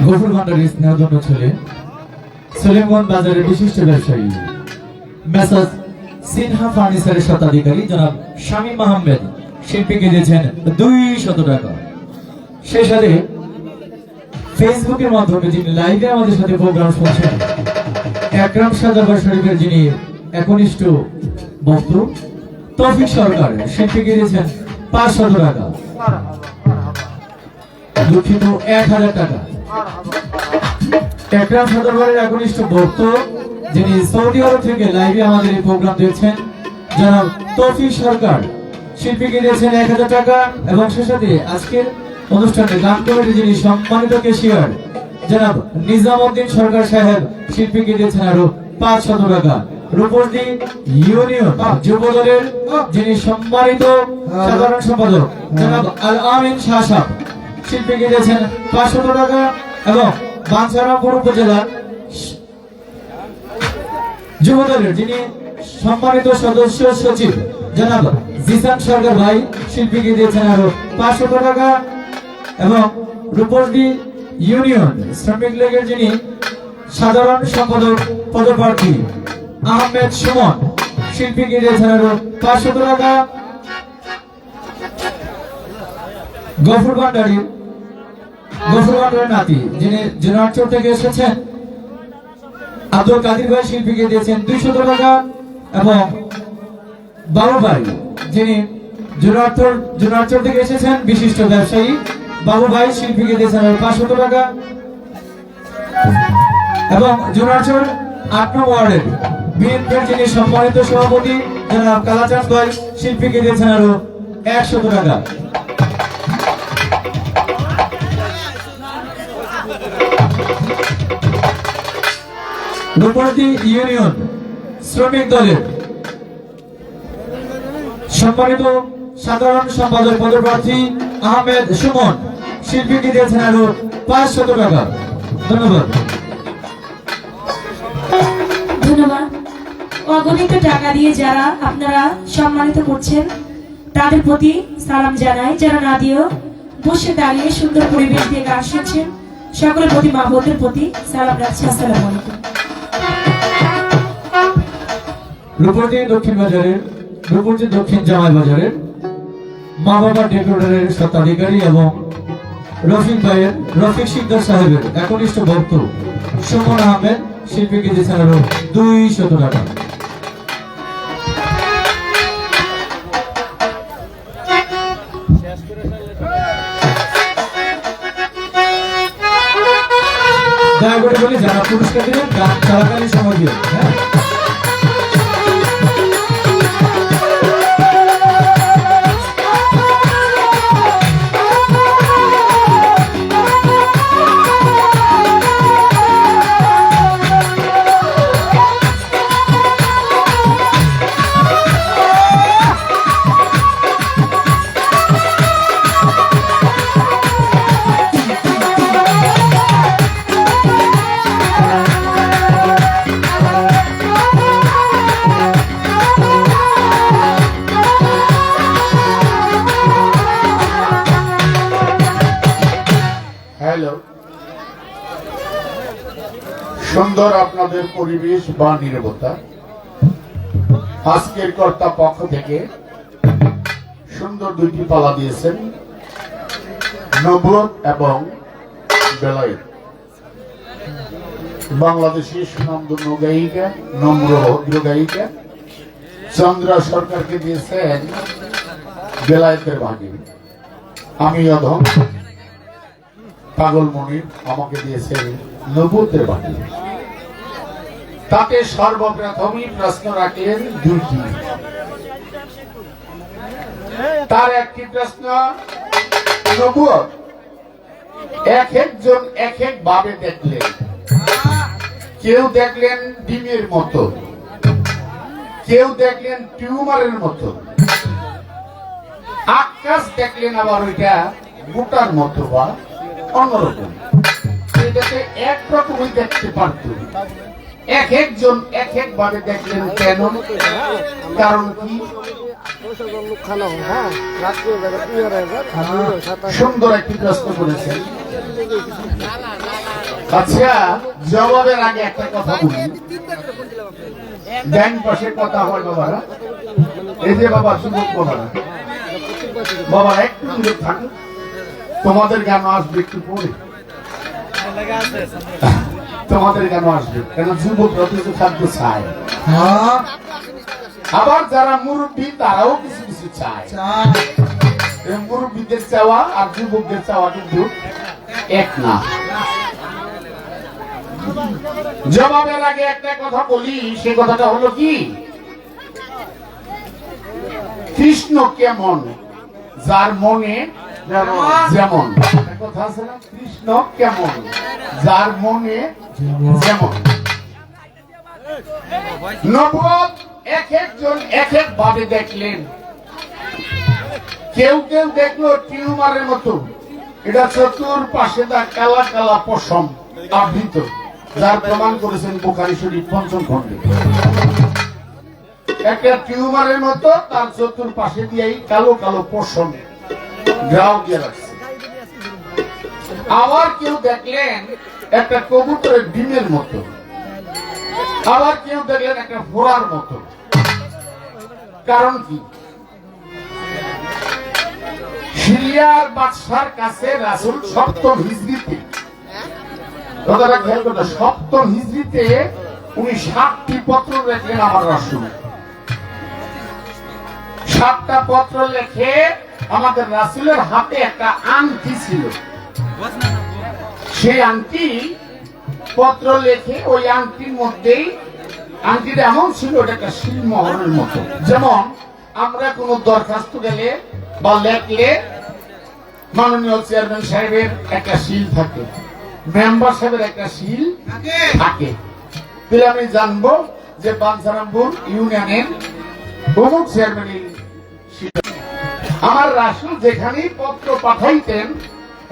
A: গফুর ভান্ডারের স্নেহধন্য ছেলে সলেমগঞ্জ বাজারের বিশিষ্ট ব্যবসায়ী মেসাজ সিনহা ফার্নিচারের স্বত্বাধিকারী জনাব শামীম আহমেদ শিল্পীকে দিয়েছেন 200 টাকা। সেই সাথে ফেসবুকের মাধ্যমে যিনি লাইভে আমাদের সাথে প্রোগ্রাম শুনছেন একরাম সাজাবার শরীফের যিনি একনিষ্ঠ ভক্ত তৌফিক সরকার শিল্পীকে দিয়েছেন 500 টাকা। দুঃখিত 1000 টাকা। একরাম সদরবারের একনিষ্ঠ ভক্ত যিনি সৌদি আরব থেকে লাইভে আমাদের এই প্রোগ্রাম দিয়েছেন জনাব তৌফিক সরকার শিল্পীকে দিয়েছেন 1000 টাকা। এবং সে সাথে আজকের অনুষ্ঠানে গান কমিটি যিনি সম্মানিত কেশিয়ার জনাব নিজামউদ্দিন সরকার সাহেব শিল্পীকে দিয়েছেন আরো 500 টাকা। রূপসী ইউনিয়ন যুব দলের যিনি সম্মানিত সাধারণ সম্পাদক জনাব আল আমিন শাহ সাহেব শিল্পীকে দিয়েছেন 500 টাকা। এবং বাঞ্ছারামপুর উপজেলার যুব দলের যিনি সম্মানিত সদস্য সচিব জনাব জিসান সরকার ভাই শিল্পীকে দিয়েছেন আরো 500 টাকা এবং রূপসী ইউনিয়ন শ্রমিক লীগের যিনি সাধারণ সম্পাদক পদপ্রার্থী আহমেদ সুমন শিল্পীকে দিয়েছেন আরো 500 টাকা। গফুর ভান্ডারীর নাতি যিনি জোনারচর থেকে এসেছেন আব্দুল কাদির ভাই শিল্পীকে দিয়েছেন 200 টাকা এবং বাবু ভাই যিনি জোনারচর থেকে এসেছেন বিশিষ্ট ব্যবসায়ী বাবু ভাই শিল্পীকে দিয়েছেন 500 টাকা এবং জোনারচর 8 নং ওয়ার্ডের বিএনপির যিনি সম্মানিত সভাপতি জনাব কালাচাঁদ ভাই শিল্পীকে দিয়েছেন আরো 100 টাকা। রূপসী ইউনিয়ন শ্রমিক দলের সম্মানিত সাধারণ সম্পাদক পদপ্রার্থী আহমেদ সুমন শিল্পীকে দিয়েছেন আরো 500 টাকা। ধন্যবাদ।
C: ধন্যবাদ। অগণিত টাকা দিয়ে যারা আপনারা সম্মানিত করছেন তাদের প্রতি সালাম জানাই। যারা না দিয়েও বসে দাঁড়িয়ে সুন্দর পরিবেশ দিয়ে গান শুনছেন সকলের প্রতি মা বোনদের প্রতি সালাম রাখছি। আসসালামু আলাইকুম।
A: রূপসী দক্ষিণ জামাই বাজারের মা বাবা ডেকোরেটরের স্বত্বাধিকারী এবং রফিক সিকদার সাহেবের একনিষ্ঠ ভক্ত সুমন আহমেদ শিল্পীকে দিয়েছেন আরো 200 টাকা। দয়া করে বলি যারা পুরস্কার দিলেন গান চলাকালীন সময় দিয়ে হ্যাঁ।
E: হ্যালো, সুন্দর আপনাদের পরিবেশ বা নীরবতা আজকের কর্তা পক্ষ থেকে সুন্দর 2টি পালা দিয়েছেন নবুয়ত এবং বেলায়েত। বাংলাদেশের সুনামধন্য গায়িকা নম্র ভদ্র গায়িকা চন্দ্রা সরকারকে দিয়েছেন বেলায়েতের ভাগে। আমি অধম পাগল মনির আমাকে দিয়েছেন নবুয়তের ভাগে। তাতে সর্বপ্রথমই প্রশ্ন রাখলেন 2টি। তার একটি প্রশ্ন নবুয়ত এক একজন এক এক ভাবে দেখলেন। কেউ দেখলেন ডিমের মতো, কেউ দেখলেন টিউমারের মতো, আকাশ দেখলেন আবার ওইটা গোটার মতো বা অন্যরকম। এটাকে একরকমই দেখতে পারত। এক একজন এক এক ভাবে দেখলেন কেন? কারণ কি? সুন্দর একটি প্রশ্ন করেছেন। আচ্ছা, জবাবের আগে একটা কথা বলি। ডান পাশে কথা হয় বাবারা, এই যে বাবা যুবক বাবারা, বাবা একটু দূরে থাকুন, তোমাদের গান আসবে একটু পরে, তোমাদের গান আসবে কেন যুবকরা কিছু থাকতে চায়। আবার যারা মুরব্বী তারাও কিছু কিছু চায়। মুরব্বীদের চাওয়া আর যুবকদের চাওয়া কিন্তু এক না। জবাবের আগে একটা কথা বলি, সে কথাটা হলো কি, কৃষ্ণ কেমন যার মনে যেমন। কথা আছে না, কৃষ্ণ কেমন যার মনে যেমন। নবুয়ত এক একজন এক এক ভাবে দেখলেন। কেউ কেউ দেখলো টিউমারের মতো, এটা চতুর্পাশে তার কালা কালা পশম আবৃত, যার প্রমাণ করেছেন বুখারী শরীফ 5ম খণ্ডে। একটা টিউমারের মতো তার চতুর্পাশে দিয়েই কালো কালো পোষণ গ্রাউ দিয়ে রাখছে। আবার কেউ দেখলেন একটা কবুতরের ডিমের মতো, আবার কেউ দেখলেন একটা ফোড়ার মতো। কারণ কি? সিরিয়ার বাদশার কাছে রাসূল সপ্তম হিজরিতে, কথাটা খেয়াল করতে, সপ্তম হিজরিতে উনি 7টি পত্র লেখলেন আমার রাসূল। 7টা পত্র লেখে আমাদের রাসূলের হাতে একটা আংটি ছিল। সেই আংটি পত্র লেখে ওই আংটির মধ্যেই, আংটিটা এমন ছিল ওটা একটা শিলমোহরের মতো। যেমন আমরা কোনো দরখাস্ত গেলে বা লেখলে মাননীয় চেয়ারম্যান সাহেবের একটা সিল থাকে, মেম্বার সাহেবের একটা সিল থাকে, তাহলে আমি জানবো যে বাঞ্ছারামপুর ইউনিয়নের অমুক চেয়ারম্যানের সিল। আমার রাসূল যেখানেই পত্র পাঠাইতেন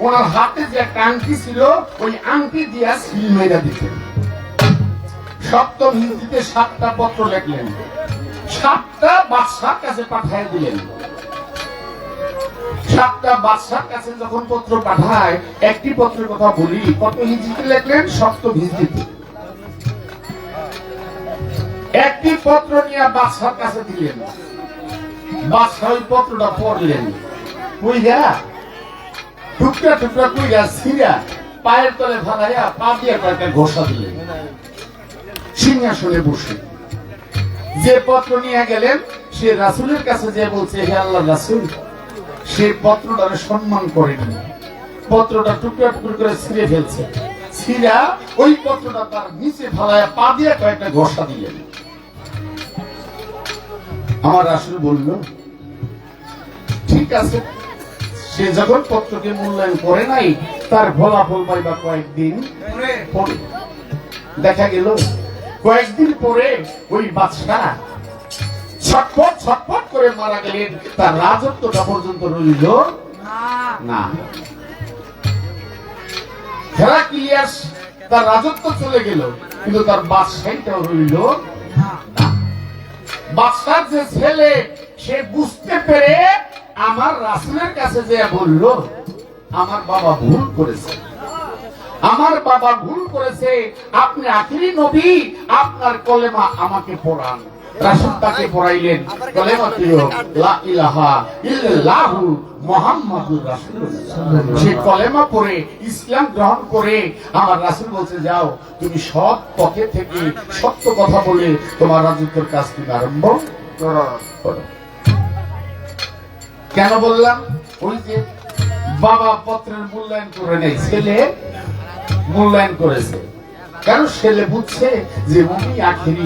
E: ওনার হাতে যে একটা আংটি ছিল ওই আংটি দিয়া সিল মেরা দিতেন। সপ্তম হিজরিতে 7টা পত্র লেখলেন, 7টা বাদশার কাছে পাঠিয়ে দিলেন। 7টা বাদশার কাছে যখন পত্র পাঠায়, একটি পত্রের কথা বলি, কত হিজরিতে লেখলেন? সপ্তম হিজরিতে। একটি পত্র নিয়ে বাদশার কাছে দিলেন, বাদশা ওই পত্রটা পড়লেন, বুঝা টুকরা টুকরা কইরা ছিঁড়া পায়ের তলে ফালাইয়া পা দিয়ে কয়েকটা ঘোষা দিলেন। সিংহাসনে বসে যে পত্র নিয়ে গেলেন সে রাসূলের কাছে যে বলছে, হে আল্লাহর রাসূল, সে পত্রটারে সম্মান করেনি, পত্রটা টুকরা টুকরা করে ছিঁড়ে ফেলছে। ছিঁড়া ওই পত্রটা তার নিচে ফালাইয়া পা দিয়ে কয়েকটা ঘোষা দিলেন। আমার রাসূল বলল, ঠিক আছে। সে যখন পত্রকে মূল্যায়ন করে নাই, তার ফলাফল পাইবা কয়েকদিন পরে। দেখা গেল কয়েকদিন পরে ওই বাদশা ছটফট ছটফট করে মারা গেলেন, তার রাজত্বটা পর্যন্ত রইল না। হেরাক্লিয়াস তার রাজত্ব চলে গেল, কিন্তু তার বাদশাহীটাও রইল না। বাদশার যে ছেলে সে বুঝতে পেরে আমার রাসূলের কাছে যে বলল, আমার বাবা ভুল করেছে, আমার বাবা ভুল করেছে, আপনি আখিরি নবী, আপনার কলেমা আমাকে পড়ান। রাসূল তাকে পড়াইলেন কলেমা লা ইলাহা ইল্লাল্লাহু মুহাম্মাদুর রাসূলুল্লাহ। সে কলেমা পড়ে ইসলাম গ্রহণ করে আমার রাসূল বলছে, যাও তুমি সৎ পথে থেকে সত্য কথা বলে তোমার রাজত্বের কাজ তুমি আরম্ভ করো। কেন বললাম? ওই যে বাবা পত্রের মূল্যায়ন করে নেই, ছেলে মূল্যায়ন করেছে। কারণ ছেলে বুঝছে যে উনি আখেরি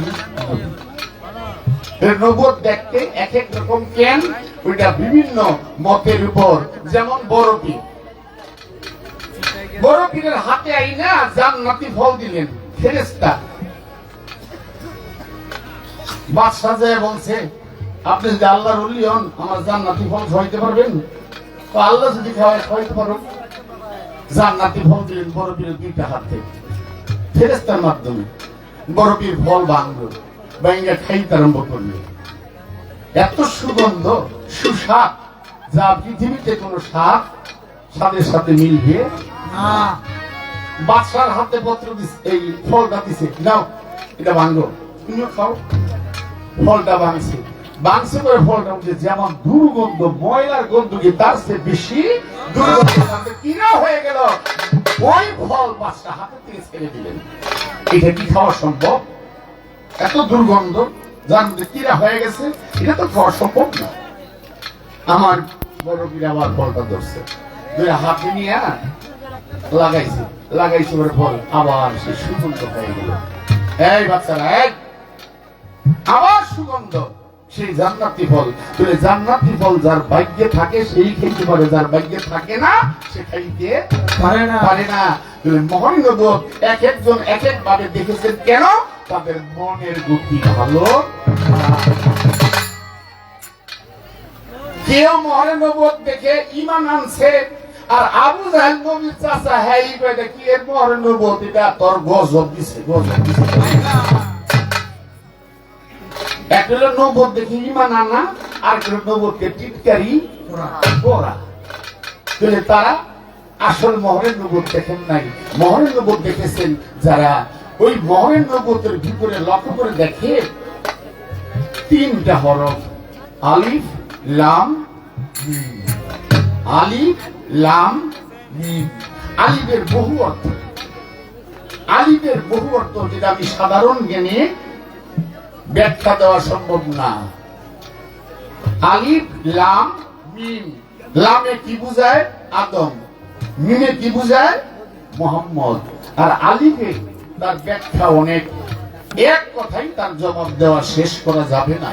E: নবুয়ত দেখতে এক এক রকম কেন, ওইটা বিভিন্ন মতের উপর। যেমন বড় পীর, বড় পীরের হাতে আইনা জান্নাতি ফল দিলেন ফেরেশতা। বাদশা যায় বলছে, আপনি যদি আল্লাহর ওলি হন, আমার জান্নাতি ফল খাওয়াইতে পারবেন? তো আল্লাহ যদি খাওয়াইতে পারো, জান্নাতি ফল দিলেন বড় পীরের 2টা হাতে ফেরেশতার মাধ্যমে। বড় পীর ফল ভাঙলো, ভাঙা খাইতে আরম্ভ করলো। এত সুগন্ধ, সুস্বাদ, যা পৃথিবীতে কোনো স্বাদের সাথে মিলবে না। বাদশার হাতে পত্র দিছে, এই ফলটা দিছে, নাও এটা ভাঙো, তুমিও খাও। ফলটা ভাঙছে, বাংসে করে ফলটা উঠে যেমন দুর্গন্ধ, ময়লার গন্ধ কি তার চেয়ে বেশি দুর্গন্ধ কিনা হয়ে গেল। ওই ফল বাদশা হাতের থেকে ছেড়ে দিলেন। এটা কি খাওয়া সম্ভব? এত দুর্গন্ধ, যার মধ্যে কিরা হয়ে গেছে, এটা তো খাওয়া সম্ভব না। আমার বড় পীর আবার ফলটা ধরছে, দুই হাতে নিয়ে লাগাইছে ওর ফল, আবার সে সুগন্ধ হয়ে গেল। এই বাচ্চারা, আবার সুগন্ধ, সেই জান্নাতি ফল। তাহলে জান্নাতি ফল যার ভাগ্যে থাকে সেই খেতে পারে, যার ভাগ্যে থাকে না সে খাইতে পারে না। মহান নবুয়ত এক একজন এক এক ভাবে দেখেছেন, কেন? তাদের মনের গতি ভালো। কেউ মহান নবুয়ত দেখে ঈমান আনছে, আর আবু জাহেল নবীর চাচা, হ্যাঁ এই কয়টা কি এর মহান নবুয়ত, এটা তোর গজব দিছে, গজব দিছে। একটা হলো নবুয়ত দেখে ঈমান আনা, আর একটা হলো নবুয়তকে টিটকারি করা। তাহলে তারা আসল মোহরের নবুয়ত দেখেন নাই, মোহরের নবুয়ত দেখেছেন যারা ওই মোহরের নবুয়তের ভিতরে লক্ষ্য করে দেখে 3টা হরফ, আলিফ লাম মিম। আলিফ লাম মিম, আলিফের বহু অর্থ, আলিফের বহু অর্থ যেটা আমি সাধারণ জ্ঞানে ব্যাখ্যা দেওয়া সম্ভব না। আলিফ লাম মিম, লামে কি বুঝায়? আদম। মিমে কি বুঝায়? মোহাম্মদ। আর আলিফে তার ব্যাখ্যা অনেক, এক কথাই তার জবাব দেওয়া শেষ করা যাবে না।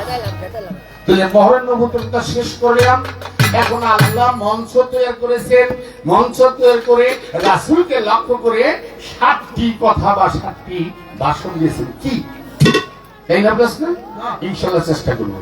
E: তাহলে মোহরের নবুয়তটা শেষ করলাম। এখন আল্লাহ মঞ্চ তৈরি করেছেন, মঞ্চ তৈরি করে রাসূলকে লক্ষ্য করে 7টি কথা বা 7টি ভাষণ দিয়েছেন। কি এই না প্রশ্ন? ইনশাআল্লাহ চেষ্টা করব।